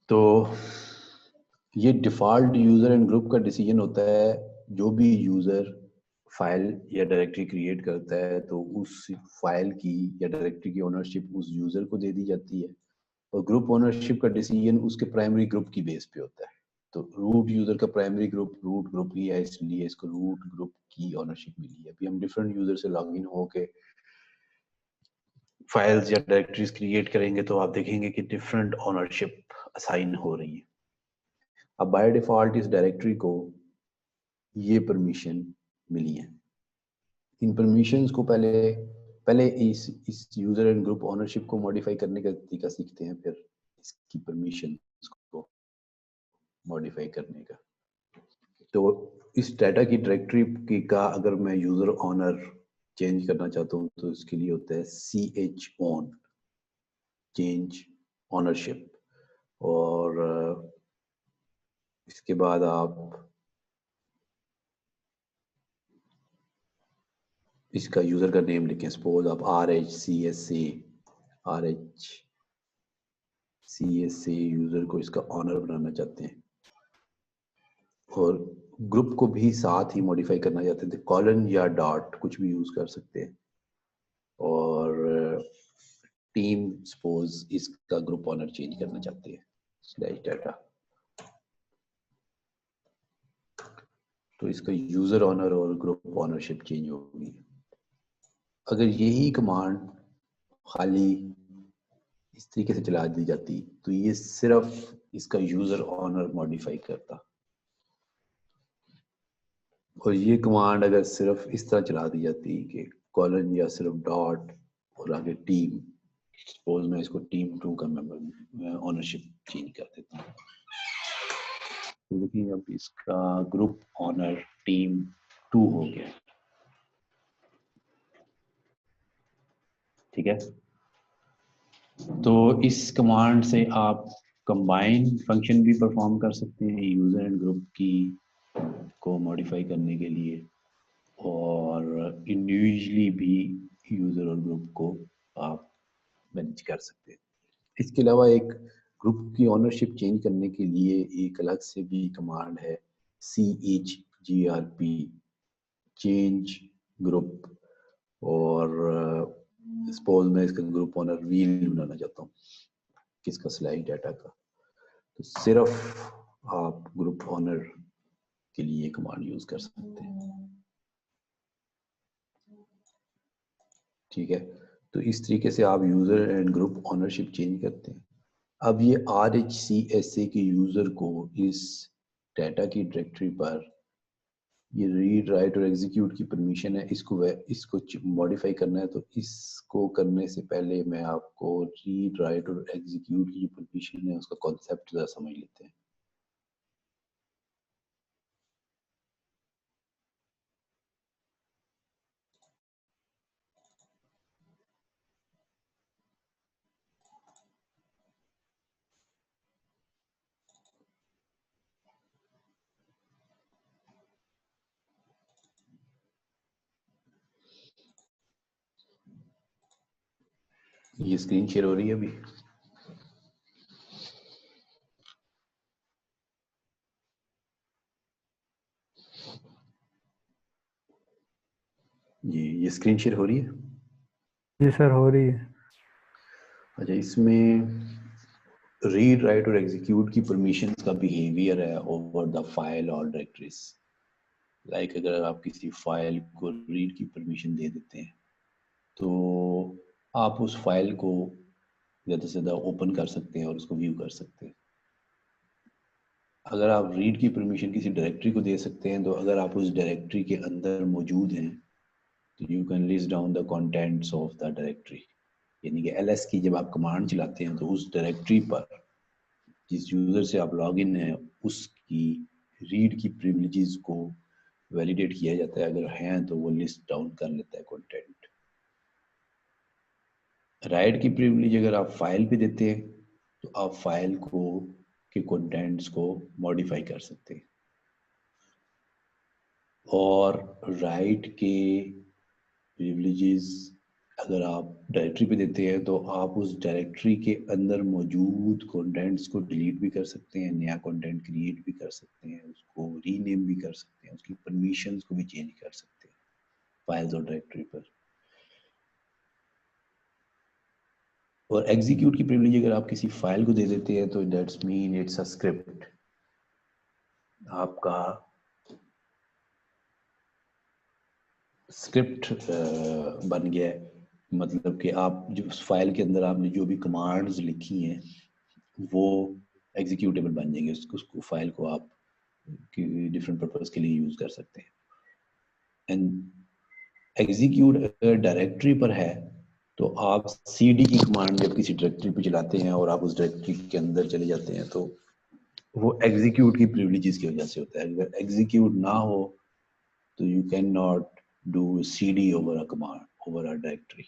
तो ये डिफॉल्ट यूजर एंड ग्रुप का डिसीजन होता है। जो भी यूजर फाइल या डायरेक्टरी क्रिएट करता है तो उस फाइल की या डायरेक्टरी की ओनरशिप उस यूजर को दे दी जाती है और ग्रुप ओनरशिप का डिसीजन उसके प्राइमरी ग्रुप की बेस पे होता है। तो रूट यूजर का प्राइमरी ग्रुप रूट ग्रुप ही है, इसलिए इसको रूट ग्रुप की ओनरशिप मिली है। अभी हम डिफरेंट यूजर से लॉगिन होके फाइल्स या डायरेक्टरीज क्रिएट करेंगे तो आप देखेंगे कि डिफरेंट ओनरशिप असाइन हो रही है। अब बाय डिफॉल्ट इस डायरेक्टरी को ये परमिशन मिली है। इन परमिशंस को पहले इस यूजर एंड ग्रुप ओनरशिप को मॉडिफाई करने का तरीका सीखते हैं, फिर इसकी परमिशन को मॉडिफाई करने का। तो इस डाटा की डायरेक्टरी की का अगर मैं यूजर ऑनर चेंज करना चाहता हूँ तो इसके लिए होता है chown चेंज ओनरशिप, और इसके बाद आप इसका यूजर का नेम लिखें। सपोज आप RH CSA CS से यूजर को इसका ऑनर बनाना चाहते हैं और ग्रुप को भी साथ ही मॉडिफाई करना चाहते थे, कॉलन या डॉट कुछ भी यूज कर सकते हैं। और टीम सपोज इसका ग्रुप ऑनर चेंज करना चाहते हैं स्लैश डाटा, तो इसका यूजर ऑनर और ग्रुप ऑनरशिप चेंज होगी। अगर यही कमांड खाली इस तरीके से चला दी जाती तो ये सिर्फ इसका यूजर ऑनर मॉडिफाई करता, और ये कमांड अगर सिर्फ इस तरह चला दी जाती कि कॉलन या सिर्फ डॉट और आगे टीम, सपोज मैं इसको टीम 2 का मेंबर ऑनरशिप चेंज कर देता हूँ, तो देखिए अब इसका ग्रुप ऑनर टीम 2 हो गया। ठीक है, तो इस कमांड से आप कंबाइन फंक्शन भी परफॉर्म कर सकते हैं यूजर एंड ग्रुप की को मॉडिफाई करने के लिए, और इंडिविजुअली भी यूजर और ग्रुप को आप मैनेज कर सकते हैं। इसके अलावा एक ग्रुप की ओनरशिप चेंज करने के लिए एक अलग से भी कमांड है CHGRP चेंज ग्रुप, और सपोज मैं इसका ग्रुप ऑनर व्हील बनाना चाहता हूँ किसका स्लाइड डाटा का, तो सिर्फ आप ग्रुप ऑनर के लिए कमांड यूज कर सकते हैं। ठीक है, तो इस तरीके से आप user and group ownership change करते हैं। अब ये RHCSA के यूजर को इस डाटा की डायरेक्टरी पर ये रीड राइट और एग्जीक्यूट की परमिशन है, इसको मॉडिफाई करना है, तो इसको करने से पहले मैं आपको रीड राइट और एग्जीक्यूट की जो परमिशन है उसका कॉन्सेप्ट जरा समझ लेते हैं। ये स्क्रीन शेयर हो रही है अभी? ये स्क्रीन शेयर हो रही है? जी सर हो रही है। अच्छा, इसमें रीड राइट और एग्जीक्यूट की परमिशन का बिहेवियर है ओवर द फाइल और डायरेक्टरीज। लाइक अगर आप किसी फाइल को रीड की परमिशन दे देते हैं तो आप उस फाइल को ज़्यादा से ज़्यादा ओपन कर सकते हैं और उसको व्यू कर सकते हैं। अगर आप रीड की परमिशन किसी डायरेक्टरी को दे सकते हैं, तो अगर आप उस डायरेक्टरी के अंदर मौजूद हैं तो you can list down the contents of the directory. यानी कि ls की जब आप कमांड चलाते हैं तो उस डायरेक्टरी पर जिस यूज़र से आप लॉगिन हैं उसकी रीड की प्रिविलेजेस को वैलिडेट किया जाता है, अगर हैं तो वो लिस्ट डाउन कर लेता है कंटेंट। राइट की प्रिविलेज अगर आप फाइल पे देते हैं तो आप फाइल को के कंटेंट्स को मॉडिफाई कर सकते हैं, और राइट के प्रिविलेजेस अगर आप डायरेक्टरी पे देते हैं तो आप उस डायरेक्टरी के अंदर मौजूद कंटेंट्स को डिलीट भी कर सकते हैं, नया कंटेंट क्रिएट भी कर सकते हैं, उसको रीनेम भी कर सकते हैं, उसकी परमिशंस को भी चेंज कर सकते हैं फाइल्स और डायरेक्टरी पर। और एग्जीक्यूट की प्रिविलेज अगर आप किसी फाइल को दे देते हैं तो that's mean it's a script. आपका स्क्रिप्ट बन गया है, मतलब कि आप जो उस फाइल के अंदर आपने जो भी कमांड्स लिखी हैं वो एग्जीक्यूटेबल बन जाएंगे, उसको फाइल को आप डिफरेंट पर्पस के लिए यूज कर सकते हैं। एंड एग्जीक्यूट अगर डायरेक्टरी पर है तो आप cd की कमांड जब किसी डायरेक्टरी पे चलाते हैं और आप उस डायरेक्टरी के अंदर चले जाते हैं तो वो एग्जीक्यूट की प्रिविलेजेस की वजह से होता है। अगर एग्जीक्यूट ना हो तो you can not do cd over a command over a directory.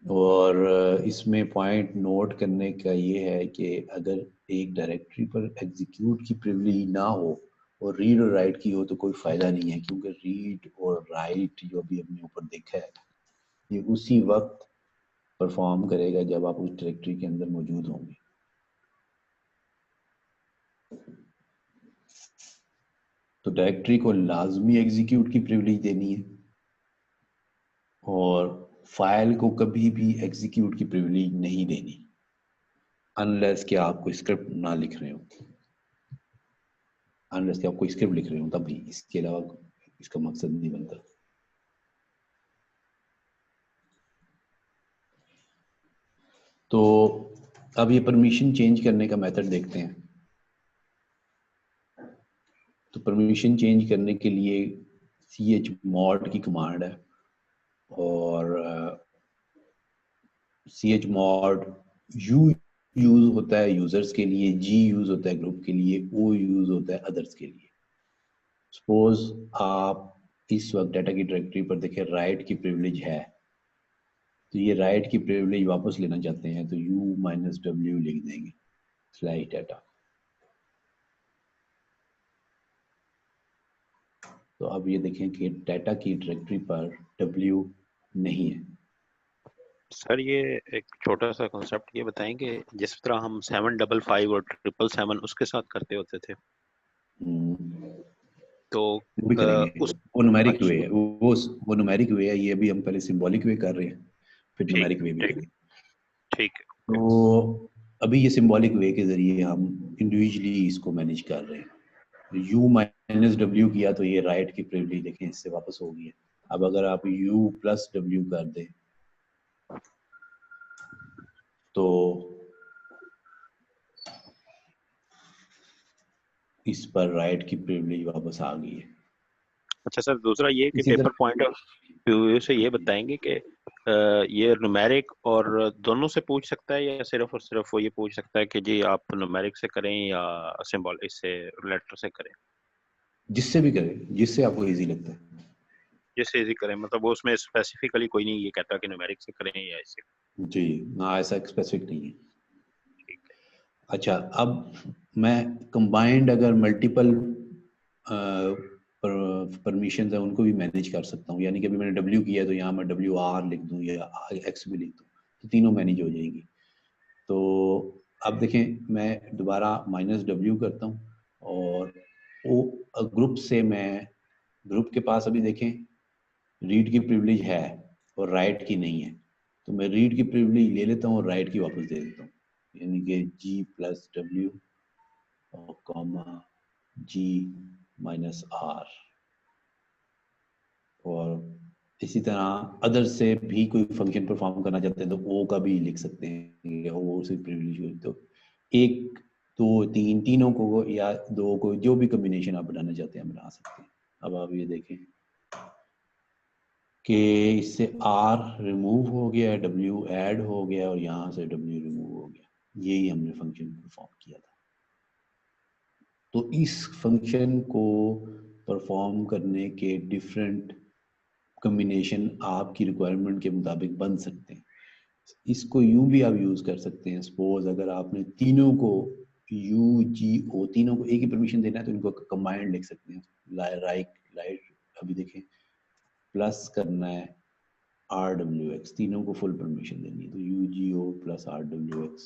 और इसमें पॉइंट नोट करने का ये है कि अगर एक डायरेक्टरी पर एग्जीक्यूट की प्रिविलेज ना हो और रीड और राइट की हो तो कोई फायदा नहीं है, क्योंकि रीड और राइट जो भी हमने ऊपर देखा है ये उसी वक्त परफॉर्म करेगा जब आप उस डायरेक्टरी के अंदर मौजूद होंगे। तो डायरेक्टरी को लाजमी एग्जीक्यूट की प्रिविलेज देनी है और फाइल को कभी भी एग्जीक्यूट की प्रिविलेज नहीं देनी अनलेस कि आप कोई स्क्रिप्ट ना लिख रहे हो, अनलेस कि आप कोई स्क्रिप्ट लिख रहे हो तभी, इसके अलावा इसका मकसद नहीं बनता। तो अब ये परमिशन चेंज करने का मेथड देखते हैं। तो परमिशन चेंज करने के लिए chmod की कमांड है और chmod u यूज होता है यूजर्स के लिए, g यूज होता है ग्रुप के लिए, o यूज होता है अदर्स के लिए। सपोज आप इस वक्त डाटा की डायरेक्टरी पर देखें राइट की प्रिविलेज है, तो ये राइट की प्रिविलेज वापस लेना चाहते हैं तो u-w लिख देंगे स्लैश डाटा। तो अब ये देखें कि डाटा की डायरेक्टरी पर w नहीं है। सर ये एक छोटा सा कॉन्सेप्ट ये बताएंगे, जिस तरह हम 755 और 777 उसके साथ करते होते थे, तो वो भी करेंगे, वो न्यूमेरिक वे है, अच्छा, वो न्यूमेरिक वे है। ये भी हम पहले सिंबॉलिक वे कर रहे हैं, फिर न्यूमेरिक वे भी ठीक करेंगे। ठीक है। तो अभी ये सिंबॉलिक वे के जरिए हम इंडिविजुअली इसको मैनेज कर रहे हैं। u-w किया तो ये राइट की प्रिविलेज देखें इससे वापस हो गई है। अब अगर आप u+w कर दें तो इस पर राइट की प्रिविलेज वापस आ गई है। अच्छा सर, दूसरा ये कि इसी पेपर तरह पॉइंट ऑफ व्यू से ये बताएंगे कि ये न्यूमेरिक और दोनों से पूछ सकता है या सिर्फ और सिर्फ वो ये पूछ सकता है कि जी आप न्यूमेरिक से करें या सिंबल इससे लेटर से करें? जिससे भी करें, जिससे आपको इजी लगता है। जैसे इजी करें, मतलब वो उसमें स्पेसिफिकली कोई नहीं ये कहता कि न्यूमेरिक से करें या इससे। जी ना, ऐसा स्पेसिफिक नहीं है। ठीक है। अच्छा, अब मैं कंबाइंड अगर मल्टीपल परमिशन है उनको भी मैनेज कर सकता हूँ, यानी कि अभी मैंने w किया तो यहाँ मैं WR लिख दूँ या x भी लिख दूँ तो तीनों मैनेज हो जाएंगी। तो अब देखें मैं दोबारा -w करता हूँ और वो ग्रुप से मैं, ग्रुप के पास अभी देखें रीड की प्रिविलेज है और राइट की नहीं है, तो मैं रीड की प्रिविलेज ले लेता हूँ और राइट की वापस दे देता हूँ, यानी कि g+w और कॉमा g-r। और इसी तरह अदर से भी कोई फंक्शन परफॉर्म करना चाहते हैं तो ओ का भी लिख सकते हैं, ओ से प्रिविलेज हुई तो एक दो तीन तीनों को या दो को जो भी कॉम्बिनेशन आप बनाना चाहते हैं बना सकते हैं। अब आप ये देखें कि इससे R रिमूव हो गया, W ऐड हो गया और यहाँ से W रिमूव हो गया। यही हमने फंक्शन परफॉर्म किया था। तो इस फंक्शन को परफॉर्म करने के डिफरेंट कॉम्बिनेशन आपकी रिक्वायरमेंट के मुताबिक बन सकते हैं। इसको यूं भी आप यूज कर सकते हैं। सपोज अगर आपने तीनों को u-g-o तीनों को एक ही परमिशन देना है तो इनको कंबाइंड लिख सकते हैं। लाइट अभी देखें प्लस करना है rwx, तीनों को फुल परमिशन देनी है तो u-g-o + rwx,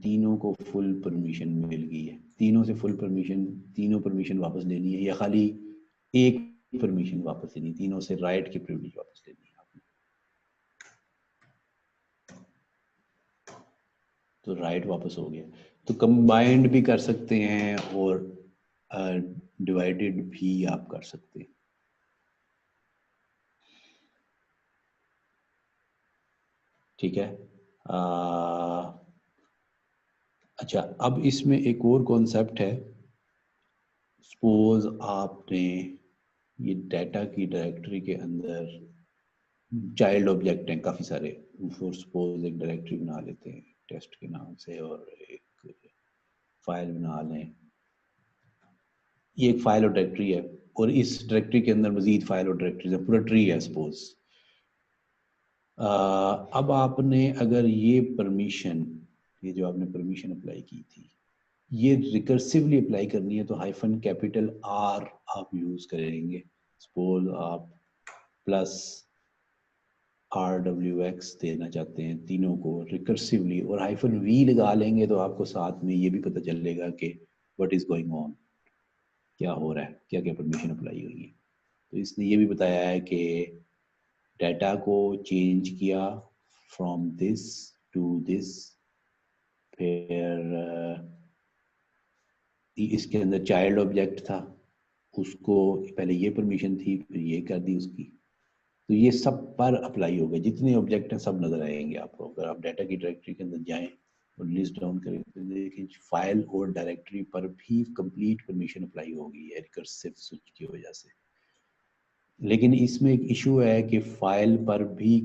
तीनों को फुल परमिशन मिल गई है। तीनों से फुल परमिशन, तीनों परमिशन वापस लेनी है या खाली एक परमिशन वापस लेनी, तीनों से राइट की प्रिविलेज वापस लेनी है आपने, तो राइट वापस हो गया। तो कंबाइंड भी कर सकते हैं और डिवाइडेड भी आप कर सकते हैं। ठीक है। अच्छा, अब इसमें एक और कॉन्सेप्ट है। सपोज आपने ये डाटा की डायरेक्टरी के अंदर चाइल्ड ऑब्जेक्ट हैं काफ़ी सारे, फॉर सपोज एक डायरेक्टरी बना लेते हैं टेस्ट के नाम से और एक फाइल बना लें। ये एक फाइल और डायरेक्टरी है और इस डायरेक्टरी के अंदर मजीद फाइल और डायरेक्टरीज है, पूरा ट्री है सपोज। अब आपने अगर ये परमिशन, ये जो आपने परमिशन अप्लाई की थी, ये रिकर्सिवली अप्लाई करनी है तो -R आप यूज करेंगे। सपोज आप +RWX देना चाहते हैं तीनों को रिकर्सिवली और -V लगा लेंगे तो आपको साथ में ये भी पता चलेगा कि व्हाट इज गोइंग ऑन। क्या हो रहा है, क्या क्या परमिशन अप्लाई हुई है। तो इसने ये भी बताया है कि डाटा को चेंज किया फ्रॉम दिस टू दिस, फिर इसके अंदर चाइल्ड ऑब्जेक्ट था, उसको पहले ये परमिशन थी, फिर ये कर दी उसकी। तो ये सब पर अप्लाई होगा, जितने ऑब्जेक्ट हैं सब नजर आएंगे आपको। अगर आप डाटा की डायरेक्टरी के अंदर जाएं और लिस्ट डाउन करें तो देखिए फाइल और डायरेक्टरी पर भी कंप्लीट परमिशन अप्लाई होगी रिकर्सिव स्विच की वजह से। लेकिन इसमें एक इशू है कि फाइल पर भी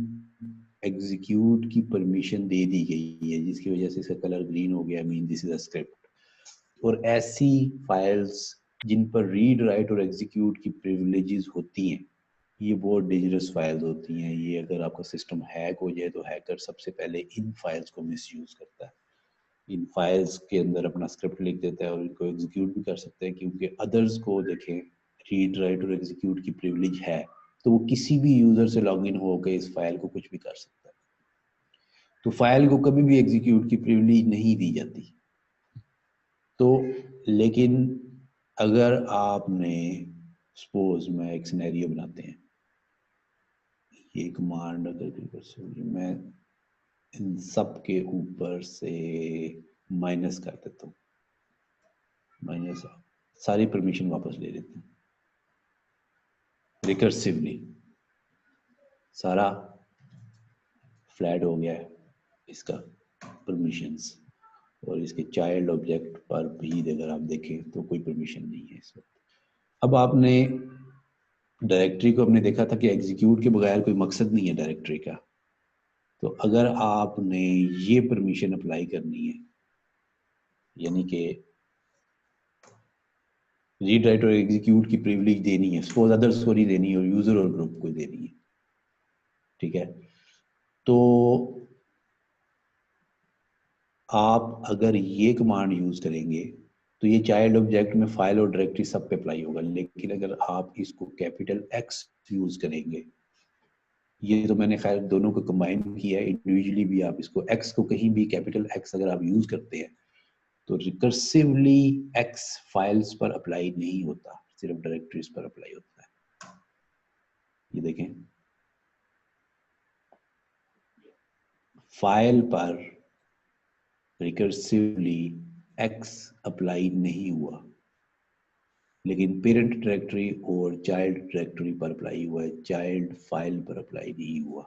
एग्जीक्यूट की परमिशन दे दी गई है, जिसकी वजह से इसका कलर ग्रीन हो गया, mean this is a script. और ऐसी फाइल्स जिन पर रीड राइट और एग्जीक्यूट की प्रिविलेजेस होती हैं, ये बहुत डेंजरस फाइल्स होती हैं। ये अगर आपका सिस्टम हैक हो जाए तो हैकर सबसे पहले इन फाइल्स को मिसयूज करता है, इन फाइल्स के अंदर अपना स्क्रिप्ट लिख देता है और इनको एग्जीक्यूट भी कर सकता है, क्योंकि अदर्स को देखें रीड राइट और एग्जीक्यूट की प्रिविलेज है तो वो किसी भी यूजर से लॉगिन होकर इस फाइल को कुछ भी कर सकता है। तो फाइल को कभी भी एग्जीक्यूट की प्रिविलेज नहीं दी जाती। तो लेकिन अगर आपने सपोज में एक सिनेरियो बनाते हैं, ये कमांड अगर मैं इन सब के ऊपर से माइनस कर देता हूँ, माइनस सारी परमिशन वापस ले लेता हूँ रिकर्सिवली, सारा फ्लैट हो गया है इसका परमिशंस, और इसके चाइल्ड ऑब्जेक्ट पर भी अगर आप देखें तो कोई परमिशन नहीं है इस वक्त। अब आपने डायरेक्टरी को हमने देखा था कि एग्जीक्यूट के बगैर कोई मकसद नहीं है डायरेक्टरी का। तो अगर आपने ये परमिशन अप्लाई करनी है, यानी कि रीड राइट और एग्जीक्यूट की प्रिविलेज देनी है, सपोज अदर्स को नहीं देनी है और यूजर और ग्रुप को देनी है, ठीक है। तो आप अगर ये कमांड यूज करेंगे तो ये चाइल्ड ऑब्जेक्ट में फाइल और डायरेक्टरी सब पे अप्लाई होगा। लेकिन अगर आप इसको कैपिटल एक्स यूज करेंगे, ये तो मैंने खैर दोनों को कंबाइन किया है, इंडिविजुअली भी आप इसको एक्स को कहीं भी कैपिटल एक्स अगर आप यूज करते हैं तो रिकर्सिवली एक्स फाइल्स पर अप्लाई नहीं होता, सिर्फ डायरेक्टरीज पर अप्लाई होता है। ये देखें, फाइल पर रिकर्सिवली एक्स अप्लाई नहीं हुआ, लेकिन पेरेंट डायरेक्टरी और चाइल्ड डायरेक्टरी पर अप्लाई हुआ है, चाइल्ड फाइल पर अप्लाई नहीं हुआ।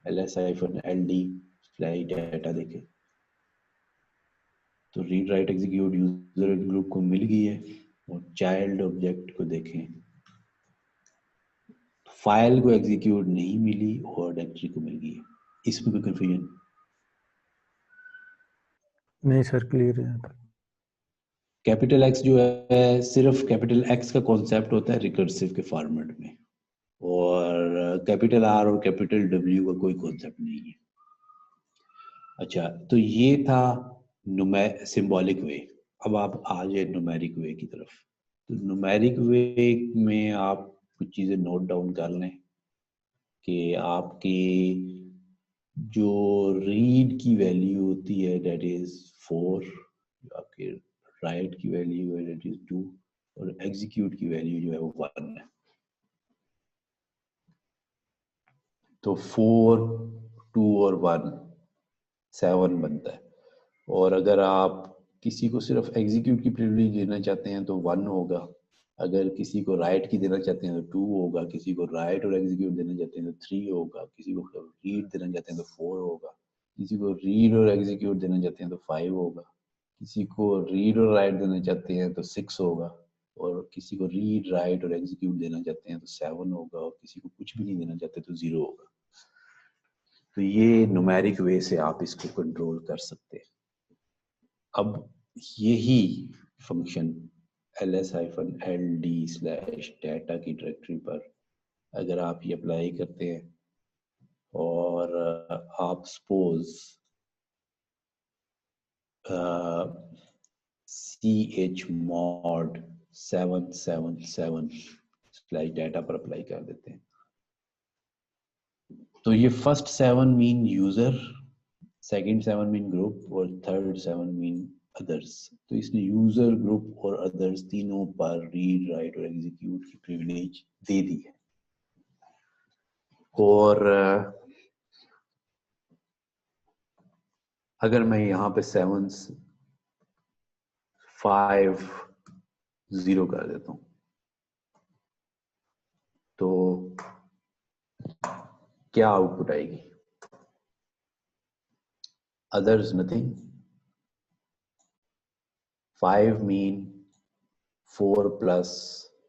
ls-ld स्लैश डाटा देखें तो read write execute user group को मिल गई है, और चाइल्ड ऑब्जेक्ट को देखें फाइल को एग्जीक्यूट नहीं मिली और डायरेक्टरी को मिल गई है। इसमें कोई कंफ्यूजन नहीं सर, क्लियर है। कैपिटल एक्स जो है सिर्फ कैपिटल एक्स का कॉन्सेप्ट होता है रिकर्सिव के फॉर्मेट में, और कैपिटल आर और कैपिटल डब्ल्यू का कोई कॉन्सेप्ट नहीं है। अच्छा, तो ये था सिंबॉलिक वे। अब आप आ जाए न्यूमेरिक वे की तरफ। तो न्यूमेरिक वे में आप कुछ चीज़ें नोट डाउन कर लें कि आपकी जो रीड की वैल्यू होती है दैट इज 4, आपके राइट की वैल्यू है दैट इज 2, और एग्जीक्यूट की वैल्यू जो है वो 1 है। तो 4, 2 और 1 7 बनता है। और अगर आप किसी को सिर्फ एग्जीक्यूट की प्रिविलेज देना चाहते हैं तो 1 होगा, अगर किसी को राइट की देना चाहते हैं तो 2 होगा, किसी को राइट और एग्जीक्यूट देना चाहते हैं तो 3 होगा, किसी को रीड देना चाहते हैं तो 4 होगा, किसी को रीड और एग्जीक्यूट देना चाहते हैं तो 5 होगा, किसी को रीड और राइट देना चाहते हैं तो 6 होगा, और किसी को रीड राइट और एग्जीक्यूट देना चाहते हैं तो 7 होगा, और किसी को कुछ भी नहीं देना चाहते तो 0 होगा। तो ये न्यूमेरिक वे से आप इसको कंट्रोल कर सकते हैं। अब यही फंक्शन ls-ld स्लैश डाटा की डायरेक्टरी पर अगर आप ये अप्लाई करते हैं और आप सपोज chmod 777 स्लैश डाटा पर अप्लाई कर देते हैं, तो ये first 7 mean user, second 7 mean group और थर्ड 7 मीन अदर्स, तो इसने यूजर, ग्रुप और अदर्स तीनों पर रीड, राइट और एग्जीक्यूट की प्रिविलेज दे दी है। और अगर मैं यहाँ पे 7 5 0 कर देता हूँ तो क्या आउटपुट आएगी? अदर्स नथिंग, 5 मीन 4 प्लस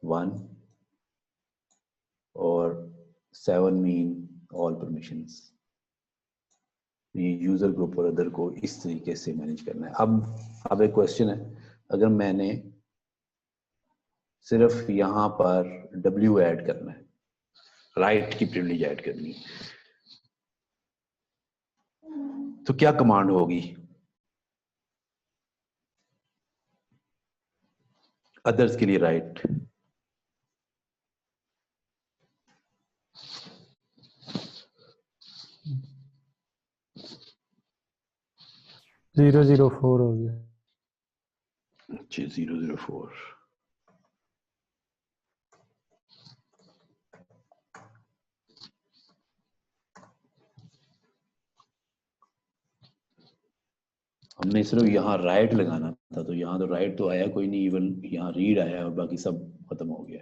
1 और 7 मीन ऑल परमिशंस। ये यूजर, ग्रुप और अदर को इस तरीके से मैनेज करना है। अब एक क्वेश्चन है, अगर मैंने सिर्फ यहाँ पर W ऐड करना है, राइट की प्रिविलेज ऐड करनी है, तो क्या कमांड होगी? अदर्स के लिए राइट, जीरो 004 हो गया। 004। हमने सिर्फ यहाँ राइट लगाना था, तो यहाँ तो राइट तो आया कोई नहीं, इवन यहाँ रीड आया और बाकी सब खत्म हो गया।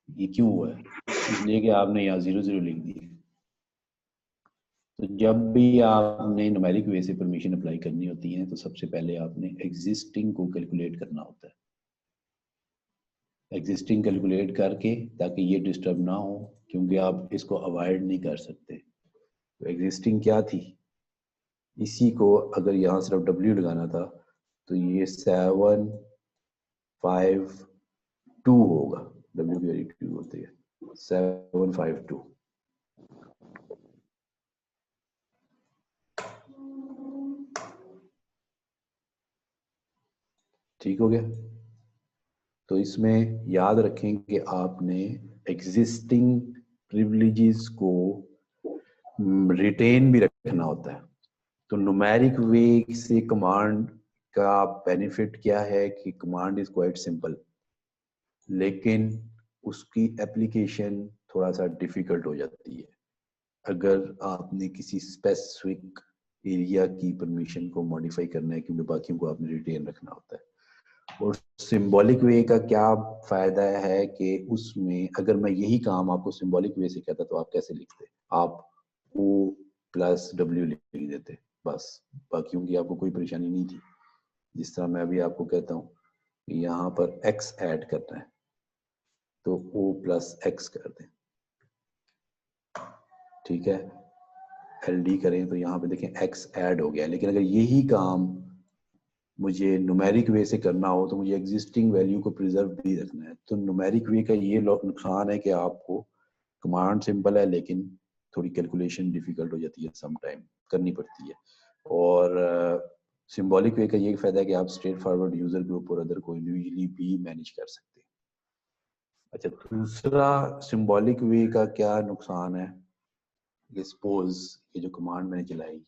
ये क्यों हुआ है? इसलिए कि आपने यहाँ 00 लिख दी। तो जब भी आपने न्यूमेरिक वे से परमिशन अप्लाई करनी होती है तो सबसे पहले आपने एग्जिस्टिंग को कैलकुलेट करना होता है। एग्जिस्टिंग कैलकुलेट करके, ताकि ये डिस्टर्ब ना हो, क्योंकि आप इसको अवॉइड नहीं कर सकते। तो एग्जिस्टिंग क्या थी, इसी को अगर यहाँ सिर्फ W लगाना था तो ये 7 5 2 होगा। W की वैल्यू 2 होती है, 7 5 2। ठीक हो गया? तो इसमें याद रखें कि आपने एग्जिस्टिंग प्रिविलेजेस को रिटेन भी रखना होता है। तो न्यूमेरिक वे से कमांड का बेनिफिट क्या है कि कमांड इज क्वाइट सिंपल, लेकिन उसकी एप्लीकेशन थोड़ा सा डिफिकल्ट हो जाती है अगर आपने किसी स्पेसिफिक एरिया की परमिशन को मॉडिफाई करना है, क्योंकि बाकियों को आपने रिटेन रखना होता है। और सिंबॉलिक वे का क्या फायदा है कि उसमें अगर मैं यही काम आपको सिंबॉलिक वे से कहता तो आप कैसे लिखते? आप O प्लस W लिख देते बस, बाकियों की आपको कोई परेशानी नहीं थी। जिस तरह मैं अभी आपको कहता हूँ यहाँ पर X ऐड करना है तो O प्लस X कर दें, ठीक है। LD करें तो यहाँ पे देखें X ऐड हो गया। लेकिन अगर यही काम मुझे न्यूमेरिक वे से करना हो तो मुझे एग्जिस्टिंग वैल्यू को प्रिजर्व भी रखना है। तो न्यूमेरिक वे का ये नुकसान है कि आपको कमांड सिंपल है लेकिन थोड़ी कैलकुलेशन डिफिकल्ट हो जाती है, सम टाइम करनी पड़ती है। और सिंबॉलिक वे का ये फायदा है कि आप स्ट्रेट फॉरवर्ड यूजर, ग्रुप और अदर को इंडिविजुअली भी मैनेज कर सकते हैं। अच्छा, दूसरा सिंबॉलिक वे का क्या नुकसान है कि सपोज ये जो कमांड मैंने चलाई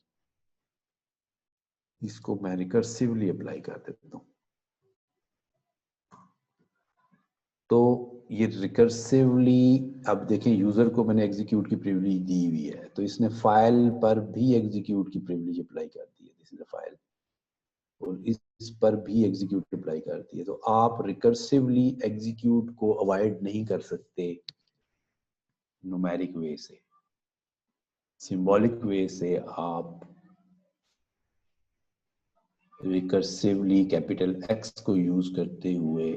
इसको मैं रिकर्सिवली अप्लाई कर देता हूँ, तो ये रिकर्सिवली, अब देखें यूजर को मैंने एग्जीक्यूट की प्रिविलेज दी हुई है तो इसने फाइल पर भी एग्जीक्यूट की प्रिविलेज अप्लाई कर दी है, दिस इज अ फाइल, और इस पर भी एग्जीक्यूट अप्लाई करती है। तो आप रिकर्सिवली एग्जीक्यूट को अवॉइड नहीं कर सकते न्यूमेरिक वे से। सिंबॉलिक वे से आप रिकर्सिवली कैपिटल X को यूज करते हुए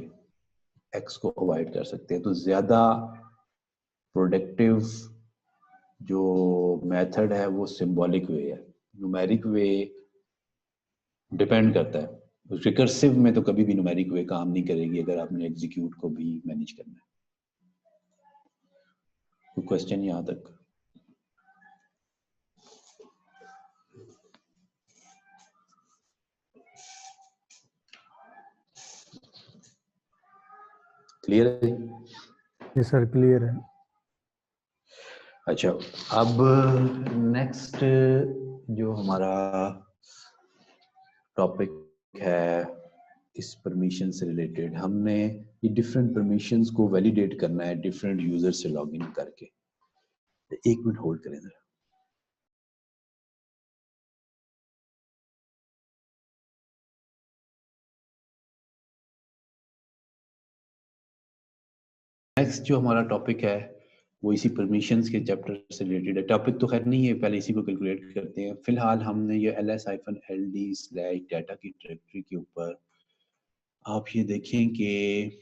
X को अवॉइड कर सकते हैं। तो ज्यादा प्रोडक्टिव जो मेथड है वो सिंबॉलिक वे है। न्यूमेरिक वे डिपेंड करता है, रिकर्सिव में तो कभी भी न्यूमेरिक वे काम नहीं करेगी अगर आपने एग्जीक्यूट को भी मैनेज करना है। तो क्वेश्चन यहाँ तक क्लियर है? ये सर क्लियर है। अच्छा, अब नेक्स्ट जो हमारा टॉपिक है इस परमिशन से रिलेटेड। हमने ये डिफरेंट परमिशंस को वैलिडेट करना है डिफरेंट यूजर से लॉगिन करके। 1 मिनट होल्ड करें जरा। नेक्स्ट जो हमारा टॉपिक है वो इसी परमिशंस के चैप्टर से रिलेटेड है। टॉपिक तो खैर नहीं है, पहले इसी को कैलकुलेट करते हैं। फिलहाल हमने ये ls-ld/data की डायरेक्टरी के ऊपर आप ये देखें कि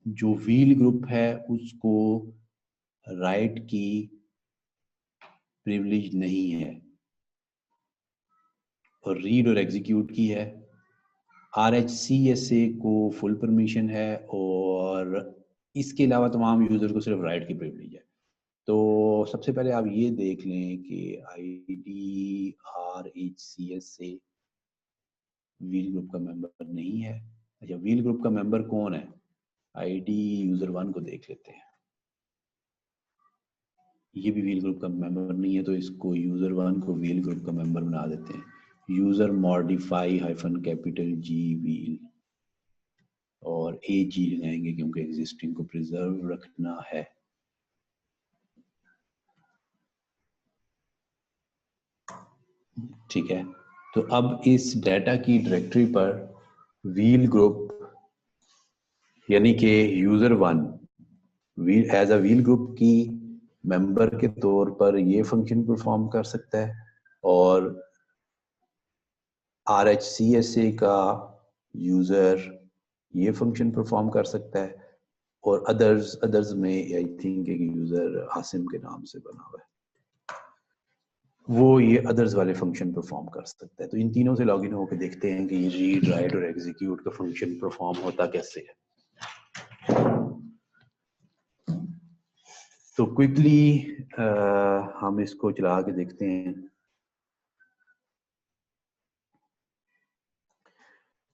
जो व्हील ग्रुप है उसको राइट की प्रिविलेज नहीं है और रीड और एग्जीक्यूट की है। RHCSA को फुल परमिशन है और इसके अलावा तमाम यूजर को सिर्फ राइट की प्रिविलेज है। तो सबसे पहले आप ये देख लें कि ID RHCSA व्हील ग्रुप का मेंबर नहीं है। अच्छा, व्हील ग्रुप का मेंबर कौन है? ID user1 को देख लेते हैं। ये भी व्हील ग्रुप का मेंबर नहीं है, तो इसको user1 को व्हील ग्रुप का मेंबर बना देते हैं। यूजर मॉडिफाई -G व्हील और AG लगाएंगे क्योंकि एग्जिस्टिंग को प्रिजर्व रखना है। ठीक है, तो अब इस डाटा की डायरेक्टरी पर व्हील ग्रुप यानी कि user1 as a wheel group की मेंबर के तौर पर ये फंक्शन परफॉर्म कर सकता है और RHCSA का यूजर ये फंक्शन परफॉर्म कर सकता है और अदर्स में आई थिंक एक यूजर आसिम के नाम से बना हुआ है, वो ये अदर्स वाले फंक्शन परफॉर्म कर सकता है। तो इन तीनों से लॉगिन होकर देखते हैं कि ये रीड, राइट और एग्जीक्यूट का फंक्शन परफॉर्म होता कैसे है। तो क्विकली हम इसको चला के देखते हैं।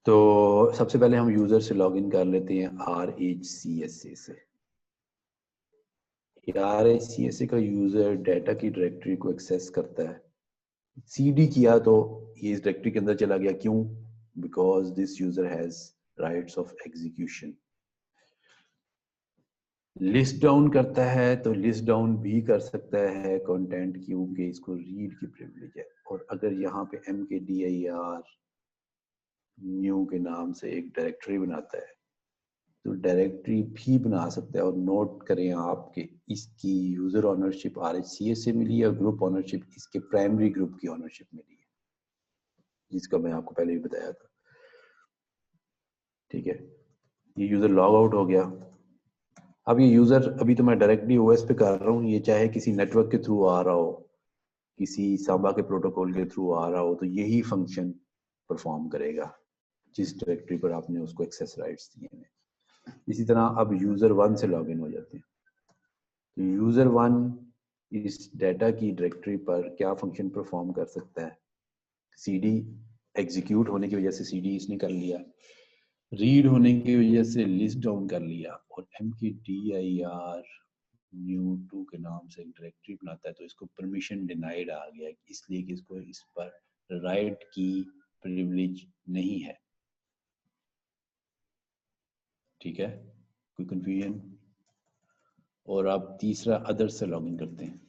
तो सबसे पहले हम यूजर से लॉगिन कर लेते हैं RHCSA से। RHCSA का यूजर डाटा की डायरेक्टरी को एक्सेस करता है। CD किया तो ये इस डायरेक्टरी के अंदर चला गया, क्यों? Because this user has rights of execution. List down करता है तो लिस्ट डाउन भी कर सकता है कंटेंट क्योंकि इसको रीड की प्रिविलेज है। और अगर यहाँ पे mkdir न्यू के नाम से एक डायरेक्टरी बनाता है तो डायरेक्टरी भी बना सकता है। और नोट करें आप कि इसकी यूजर ऑनरशिप RHCSA से मिली है और ग्रुप ऑनरशिप इसके प्राइमरी ग्रुप की ऑनरशिप मिली है, जिसका मैं आपको पहले भी बताया था। ठीक है, ये यूजर लॉग आउट हो गया। अब ये यूजर, अभी तो मैं डायरेक्टली OS पे कर रहा हूँ, ये चाहे किसी नेटवर्क के थ्रू आ रहा हो, किसी सांबा के प्रोटोकॉल के थ्रू आ रहा हो, तो यही फंक्शन परफॉर्म करेगा जिस डायरेक्टरी पर आपने उसको एक्सेस राइट्स दिए हैं। इसी तरह अब user1 से लॉगिन हो जाते हैं। तो user1 इस डाटा की डायरेक्टरी पर क्या फंक्शन परफॉर्म कर सकता है? CD एग्जीक्यूट होने की वजह से CD इसने कर लिया, रीड होने की वजह से लिस्ट डाउन कर लिया और mkdir new2 के नाम से एक डायरेक्टरी बनाता है तो इसको परमिशन डिनाइड आ गया, इसलिए कि इसको इस पर राइट की प्रिविलेज नहीं है। ठीक है, कोई कंफ्यूजन? और आप तीसरा अदर से लॉगिन करते हैं।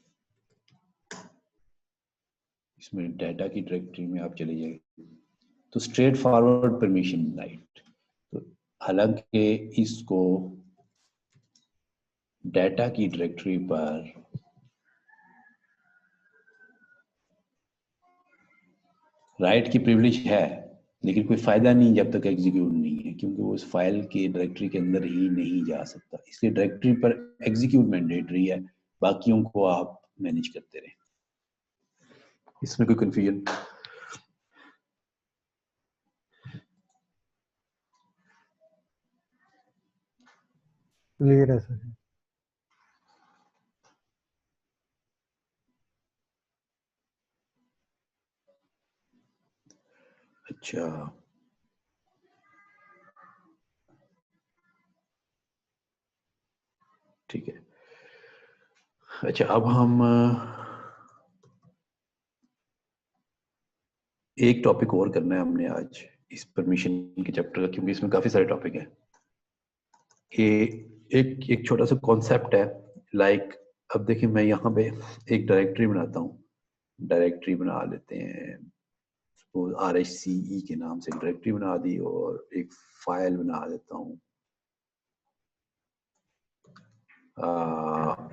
इसमें डाटा की डायरेक्टरी में आप चले जाइए तो स्ट्रेट फॉरवर्ड परमिशन डिनाइड। तो हालांकि इसको डाटा की डायरेक्टरी पर राइट की प्रिविलेज है, लेकिन कोई फायदा नहीं जब तक एग्जीक्यूट नहीं है, क्योंकि वो उस फाइल के डायरेक्टरी के अंदर ही नहीं जा सकता। इसलिए डायरेक्टरी पर एग्जीक्यूट मैंडेटरी है, बाकियों को आप मैनेज करते रहें। इसमें कोई कंफ्यूजन? क्लियर है सर। अच्छा, ठीक है। अच्छा, अब हम एक टॉपिक और करना है हमने आज, इस परमिशन के चैप्टर का, क्योंकि इसमें काफी सारे टॉपिक हैं। एक छोटा सा कॉन्सेप्ट है, लाइक अब देखिए मैं यहाँ पे एक डायरेक्टरी बनाता हूँ, डायरेक्टरी बना लेते हैं, सपोज RHCE के नाम से डायरेक्टरी बना दी, और एक फाइल बना देता हूँ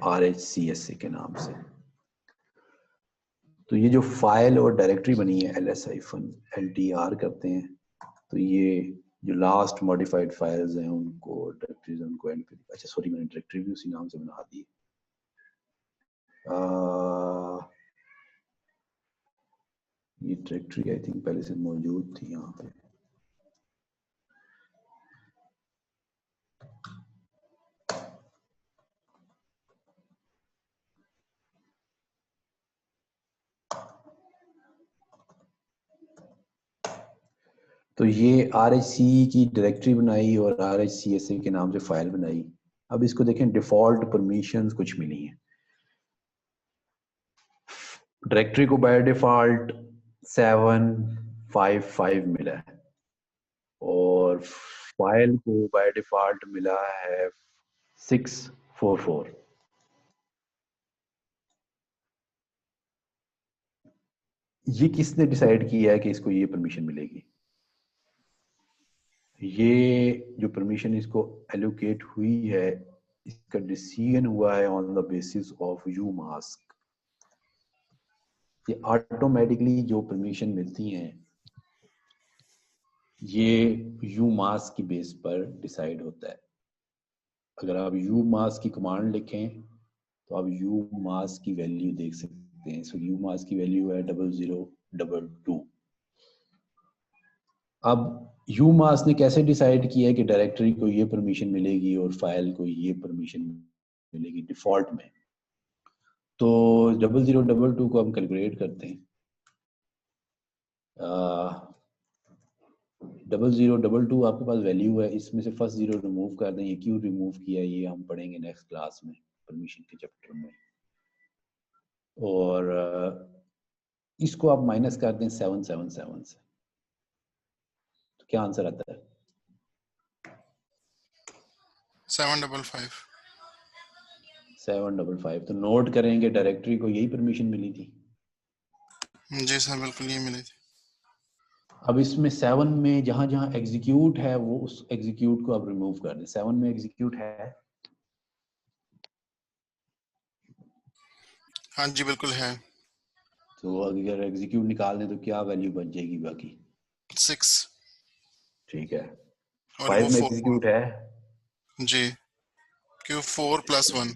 RHCSA के नाम से। तो ये जो फाइल और डायरेक्टरी बनी है ls-ltr करते हैं, तो ये जो लास्ट मॉडिफाइड फाइल्स हैं उनको डायरेक्टरीज उनको एंड पे, अच्छा सॉरी मैंने डायरेक्टरी भी उसी नाम से बना दी। ये डायरेक्टरी आई थिंक पहले से मौजूद थी यहाँ पे। तो ये RHCE की डायरेक्टरी बनाई और RHCSA के नाम से फाइल बनाई। अब इसको देखें, डिफॉल्ट परमिशंस कुछ मिली हैं। डायरेक्टरी को बाय डिफॉल्ट 755 मिला है और फाइल को बाय डिफॉल्ट मिला है 644। ये किसने डिसाइड किया है कि इसको ये परमिशन मिलेगी? ये जो परमिशन इसको एलोकेट हुई है, इसका डिसीजन हुआ है on the basis of umask। ये ऑटोमेटिकली जो परमिशन मिलती हैं ये umask की बेस पर डिसाइड होता है। अगर आप umask की कमांड लिखें तो आप umask की वैल्यू देख सकते हैं। सो umask की वैल्यू है 0022। अब umask ने कैसे डिसाइड किया है कि डायरेक्टरी को ये परमिशन मिलेगी और फाइल को ये परमिशन मिलेगी डिफॉल्ट में? तो 0022 को हम कैलकुलेट करते हैं। 0022 आपके पास वैल्यू है, इसमें से फर्स्ट जीरो रिमूव कर दें। ये क्यों रिमूव किया ये हम पढ़ेंगे नेक्स्ट क्लास में परमिशन के चैप्टर में। और इसको आप माइनस कर दें 777 से, तो क्या आंसर आता है? 755। 755। तो नोट करेंगे डायरेक्टरी को यही परमिशन मिली थी। जी सर बिल्कुल ये मिली थी। अब इसमें 7 में जहां जहां एग्जीक्यूट है वो उस एग्जीक्यूट को आप रिमूव कर दें। 7 में एग्जीक्यूट है? हाँ जी बिल्कुल है। तो अगर एग्जीक्यूट निकाल दें तो क्या वैल्यू बच जाएगी बाकी? 6। ठीक है। और 5 वो में 4 एग्जीक्यूट है? जी, क्यों 4 + 1।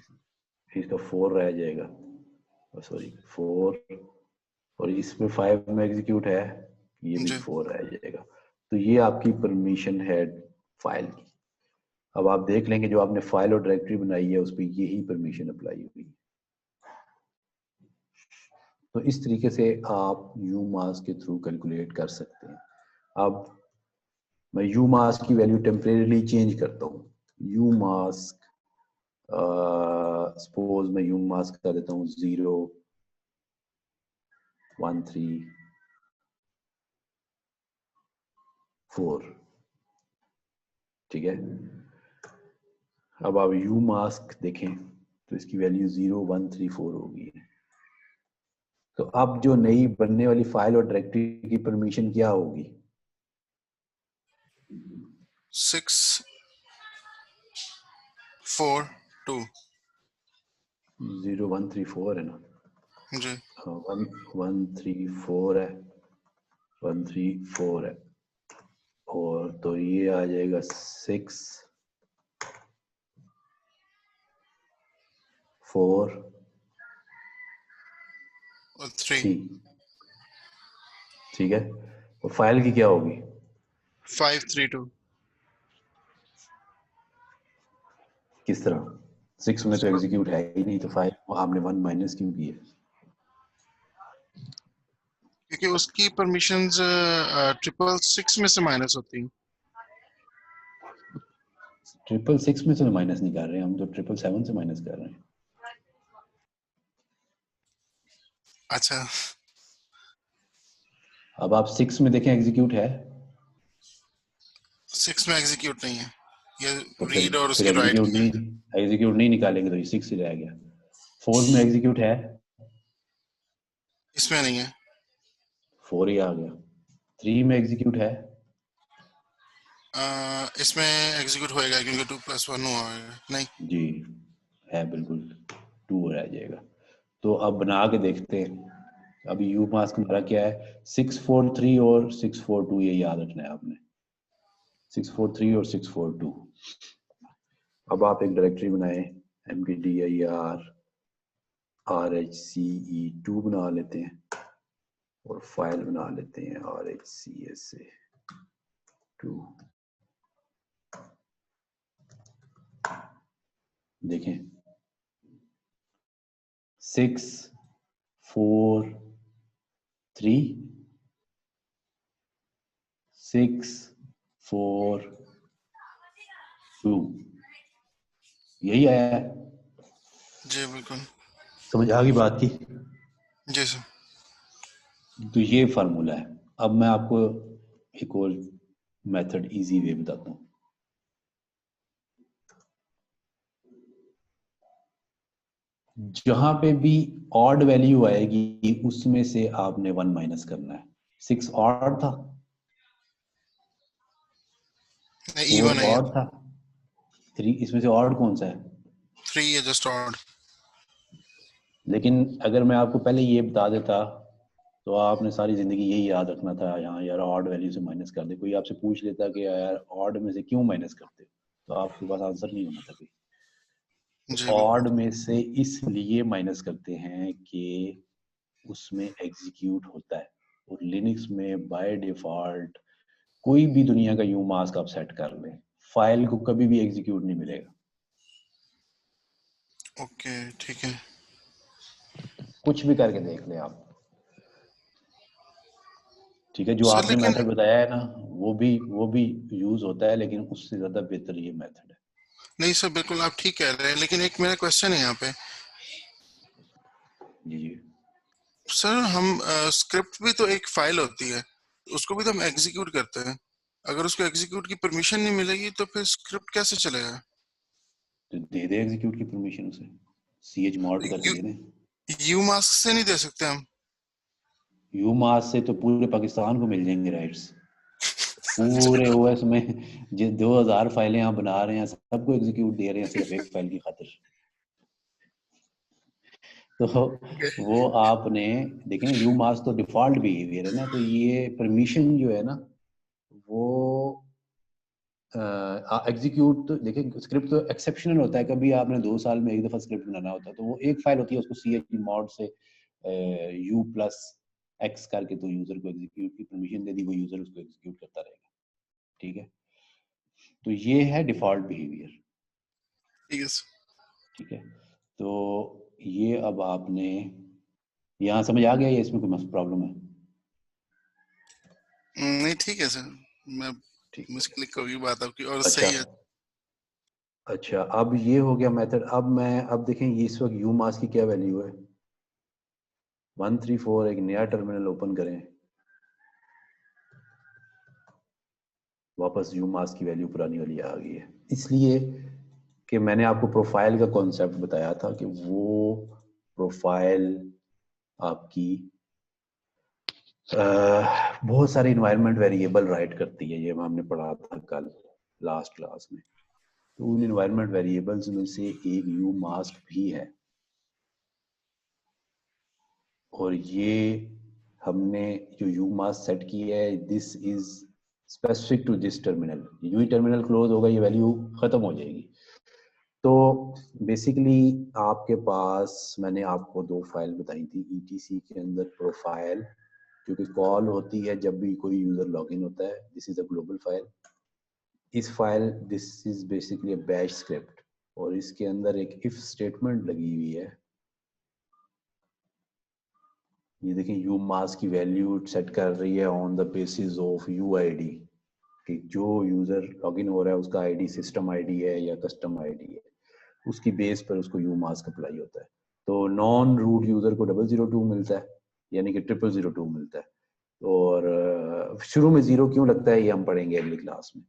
इसका 4 रह जाएगा, सॉरी 4, और इसमें 5 में एग्जीक्यूट है, ये भी जी 4 रह जाएगा। तो ये आपकी परमिशन है फाइल की। अब आप देख लेंगे जो आपने फाइल और डायरेक्टरी बनाई है उस पर यही परमिशन अप्लाई हुई है। तो इस तरीके से आप umask के थ्रू कैलकुलेट कर सकते हैं। अब मैं umask की वैल्यू टेम्परेरीली चेंज करता हूँ। umask सपोज मैं umask कर देता हूँ 0134। ठीक है। अब आप umask देखें तो इसकी वैल्यू 0134 होगी। तो अब जो नई बनने वाली फाइल और डायरेक्टरी की परमिशन क्या होगी? 642 0134 है ना? जी 134 है, 134 है, और तो ये आ जाएगा 6 4 और 3 3। ठीक है। और फाइल की क्या होगी? 532। किस तरह? 6 में तो एग्जीक्यूट है ही नहीं, तो 5 आपने 1 माइनस क्यों किए? क्योंकि उसकी परमिशंस 666 में से माइनस होती हैं। 666 में से माइनस नहीं कर रहे हैं हम, तो 777 से माइनस कर रहे हैं। अच्छा अब आप 6 में देखें एग्जीक्यूट है? 6 में एग्जीक्यूट नहीं है, ये तो रीड और फिर उसकी राइट एग्जीक्यूट नहीं निकालेंगे तो ये 6 ही रह गया। 4 में एग्जीक्यूट है, इसमें नहीं है। 4 ही आ गया। 3 में एग्जीक्यूट है, इसमें एग्जीक्यूट होएगा क्योंकि 2 + 1 हुआ है। नहीं, जी है, बिल्कुल 2 रह जाएगा। तो अब बना के देखते हैं। अभी यू मास्क हमारा क्या है, 643 और 642, ये याद रखना है आपने, 643 और 642। अब आप एक डायरेक्टरी बनाए, mkdir rhce2 बना लेते हैं और फाइल बना लेते हैं rhcsa2। देखें 6 4 3 6 4 2, यही आया है। जी बिल्कुल, समझ आ गई बात की? जी सर। तो ये फार्मूला है। अब मैं आपको एक और मेथड इजी वे बताता हूँ। जहां पे भी ऑड वैल्यू आएगी उसमें से आपने 1 माइनस करना है। 6 ऑड था, 4 इवन है, ऑड था, 3 इसमें से ऑड कौन सा है? 3 है जस्ट ऑड। लेकिन अगर मैं आपको पहले ये बता देता तो आपने सारी जिंदगी यही याद रखना था, यहाँ यार ऑड वैल्यू से माइनस कर दे। कोई आपसे पूछ लेता कि यार ऑड में से क्यों माइनस करते हो, तो आपके पास आंसर नहीं होना था कोई। तो जी ऑड बिल्कुल, में से इसलिए माइनस करते हैं कि उसमें एग्जीक्यूट होता है, और लिनक्स में बाय डिफॉल्ट कोई भी दुनिया का यू मास्क आप सेट कर लें, फाइल को कभी भी एग्जीक्यूट नहीं मिलेगा। ओके ठीक है। कुछ भी करके देख लें आप, ठीक है? जो सर आपने लेकिन मेथड बताया है ना, वो भी यूज होता है, लेकिन उससे ज्यादा बेहतर ये मेथड है। नहीं सर, बिल्कुल आप ठीक कह रहे हैं, लेकिन एक मेरा क्वेश्चन है यहाँ पे। जी जी। सर हम स्क्रिप्ट भी तो एक फाइल होती है, उसको भी तो हम एग्जीक्यूट करते हैं। अगर उसको एग्जीक्यूट की परमिशन नहीं मिलेगी तो फिर स्क्रिप्ट कैसे चलेगा? तो दे दे एग्जीक्यूट की परमिशन उसे, chmod करके यू दे दें। यू मास्क से नहीं दे सकते हम? यू मास्क से तो पूरे पाकिस्तान को मिल जाएंगे राइट्स। पूरे ओएस में जो 2000 फाइलें आप बना रहे हैं सबको एग्जीक्यूट दे रहे हैं सिर्फ एक फाइल की खातिर। तो वो आपने देखें, यू मास्क तो डिफॉल्ट बिहेवियर है ना, तो ये परमिशन जो है ना वो एग्जीक्यूट तो देखें, स्क्रिप्ट तो एक्सेप्शनल होता है, कभी आपने 2 साल में एक दफा स्क्रिप्ट बनाना होता है, तो वो एक फाइल होती है, उसको chmod से u+x करके तो यूजर को एग्जीक्यूट की परमिशन दे दी, वो यूजर उसको एग्जीक्यूट करता रहेगा। ठीक है, तो ये है डिफॉल्ट बिहेवियर। ठीक है सर। ठीक है, तो ये अब आपने यहाँ समझ आ गया या इसमें कोई प्रॉब्लम है? नहीं ठीक है सर, मैं ठीक है, मुझे क्लिक होगी बात आपकी, और अच्छा सही है। अच्छा। अब ये हो गया मेथड। अब देखें ये इस वक्त यू मास्क की क्या वैल्यू है, 134। एक नया टर्मिनल ओपन करें, वापस यू मास्क की वैल्यू पुरानी वाली आ गई है, इसलिए कि मैंने आपको प्रोफाइल का कॉन्सेप्ट बताया था कि वो प्रोफाइल आपकी बहुत सारे इन्वायरमेंट वेरिएबल राइट करती है। ये हमने पढ़ा था कल लास्ट क्लास में। तो उन इन्वायरमेंट वेरिएबल्स में से एक यू मास्क भी है, और ये हमने जो यू मास्क सेट की है, this is specific to this terminal. यू ही टर्मिनल क्लोज होगा, ये वैल्यू खत्म हो जाएगी। तो बेसिकली आपके पास मैंने आपको 2 फाइल बताई थी, ETC के अंदर प्रोफाइल क्योंकि कॉल होती है जब भी कोई यूजर लॉगिन होता है, this is a global file. इस file this is basically a bash script, और इसके अंदर एक इफ स्टेटमेंट लगी हुई है। ये देखिए यू मास्क की वैल्यू सेट कर रही है on the basis of UID, कि जो यूजर लॉगिन हो रहा है उसका आईडी सिस्टम आईडी है या कस्टम आईडी है, उसकी बेस पर उसको यू मास्क अप्लाई होता है। तो नॉन रूट यूजर को 002 मिलता है, यानी कि 0002 मिलता है। और शुरू में 0 क्यों लगता है ये हम पढ़ेंगे अगली क्लास में।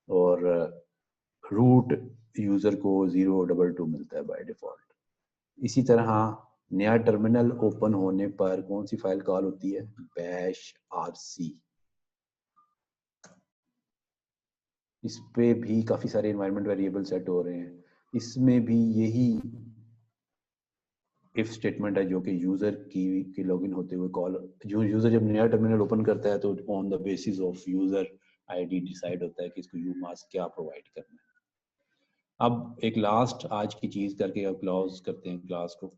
और रूट यूजर को 022 मिलता है बाय डिफॉल्ट। इसी तरह नया टर्मिनल ओपन होने पर कौन सी फाइल कॉल होती है, बैश rc। इस पे भी काफी सारे एनवायरनमेंट वेरिएबल सेट हो रहे हैं। इसमें भी यही इफ स्टेटमेंट है जो कि यूजर की लॉगिन होते हुए कॉल, जो यूजर जब नया टर्मिनल ओपन करता है तो on the basis of user ID decide होता है कि इसको यूमास्क क्या प्रोवाइड करना है। अब एक लास्ट आज की चीज करके अब क्लोज करते हैं क्लास को।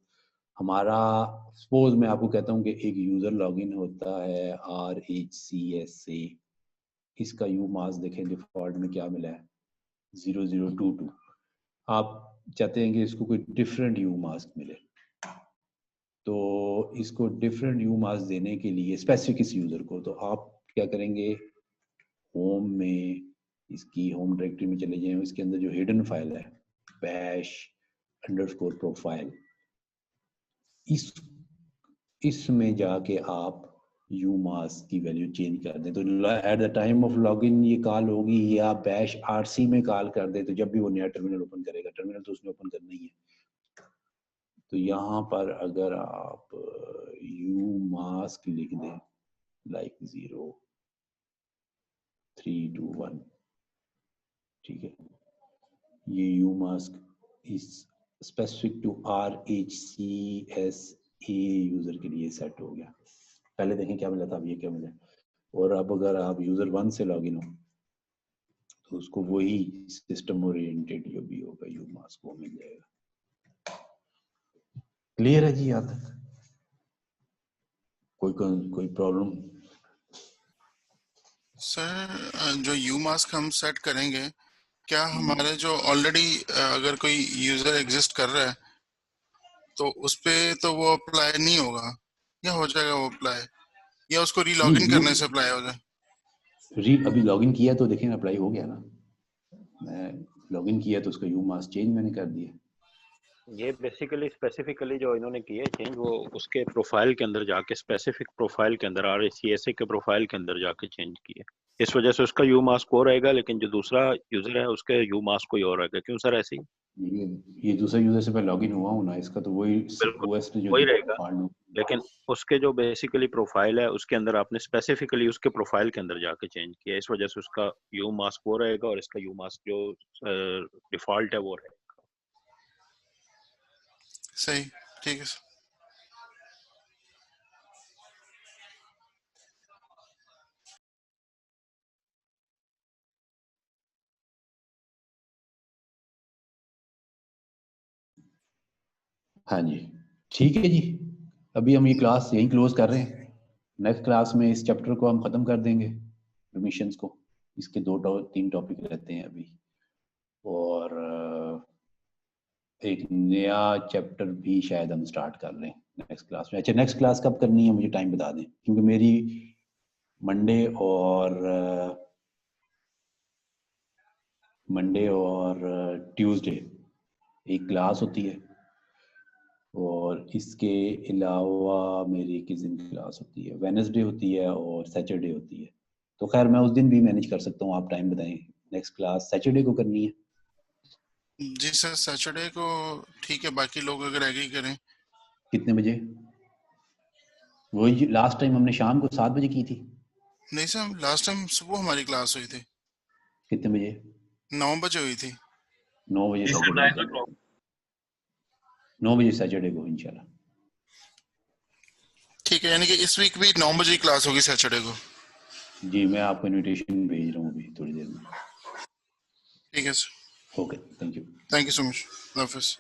हमारा सपोज मैं आपको कहता हूँ कि एक यूजर लॉगिन होता है RHCSA, इसका यूमास्क देखें डिफॉल्ट में क्या मिला है 0022। आप चाहते हैं कि इसको कोई डिफरेंट यूमास्क मिले, तो इसको डिफरेंट यूमास्क देने के लिए स्पेसिफिक इस यूजर को, तो आप क्या करेंगे, होम में इसकी होम डायरेक्टरी में चले जाएं, इसके अंदर जो हिडन फाइल है bash_profile, इसमें जाके आप यूमास्क की वैल्यू चेंज कर दें। तो at the time of log n ये कॉल होगी, या बैश rc में कॉल कर दे, तो जब भी वो नया टर्मिनल ओपन करेगा, टर्मिनल तो उसने ओपन करना ही है, तो यहाँ पर अगर आप यूमास्क लिख दें लाइक 0321, ठीक है, ये यूमास्क इस स्पेसिफिक टू RHCSA यूजर के लिए सेट हो गया। पहले देखें क्या मिला था, अब ये क्या मिला। और अब अगर आप यूजर 1 से लॉगिन हो तो उसको वही सिस्टम ओरिएंटेड जो भी होगा यूमास्क वो मिल जाएगा। क्लियर है जी यहाँ तक? कोई प्रॉब्लम? सर जो यूमास्क हम सेट करेंगे, क्या हमारे जो ऑलरेडी अगर कोई यूजर एग्जिस्ट कर रहा है तो उस पे तो वो अप्लाई नहीं होगा, या हो जाएगा वो अप्लाई, या उसको रीलॉगिन करने से अप्लाई हो जाए? अभी लॉगिन किया तो देखें अप्लाई हो गया ना, मैं लॉगिन किया तो उसका यूमास्क चेंज मैंने कर दिया। ये बेसिकली स्पेसिफिकली जो इन्होंने किए चेंज, वो उसके प्रोफाइल के अंदर जाके, स्पेसिफिक प्रोफाइल के अंदर RHCSA के प्रोफाइल के अंदर जाके चेंज किए। इस वजह से उसका यूमास्क हो रहेगा, लेकिन जो दूसरा यूजर है उसके यूमास्क कोई और रहेगा। क्यों सर ऐसे ही? ये दूसरा यूजर से मैं लॉगिन हुआ हूँ ना, इसका तो वही OS ने जो वही रहेगा, लेकिन उसके जो बेसिकली प्रोफाइल है उसके अंदर आपने स्पेसिफिकली उसके प्रोफाइल के अंदर जाके चेंज किया, इस वजह से उसका यूमास्क वो रहेगा और इसका यूमास्क जो डिफॉल्ट है वो रहेगा। सही, ठीक है सर। हाँ जी, ठीक है जी। अभी हम ये क्लास यहीं क्लोज कर रहे हैं। नेक्स्ट क्लास में इस चैप्टर को हम खत्म कर देंगे, परमिशंस को। इसके 2-3 टॉपिक रहते हैं अभी, और एक नया चैप्टर भी शायद हम स्टार्ट कर लें नेक्स्ट क्लास में। अच्छा, नेक्स्ट क्लास कब करनी है मुझे टाइम बता दें, क्योंकि मेरी मंडे और ट्यूसडे एक क्लास होती है, और इसके अलावा मेरी किस दिन क्लास होती है, वेडनेसडे होती है और सैटरडे होती है। तो खैर मैं उस दिन भी मैनेज कर सकता हूँ, आप टाइम बताएं। नेक्स्ट क्लास सैटरडे को करनी है? जी सर, सैटरडे को ठीक है, बाकी लोग अगर एग्री करें। कितने बजे? वही लास्ट टाइम हमने शाम को 7 बजे की थी। नहीं सर, लास्ट टाइम सुबह हमारी क्लास हुई थी। कितने बजे? 9 बजे हुई थी। 9 बजे सैटरडे को, 9 बजे सैटरडे को इंशाल्लाह। ठीक है, यानी कि इस वीक भी 9 बजे क्लास होगी सैटरडे को। जी, मैं आपको इनविटेशन भेज रहा हूँ अभी थोड़ी देर में। ठीक है sir. Okay, thank you. Thank you so much. अल्लाह हाफिज़।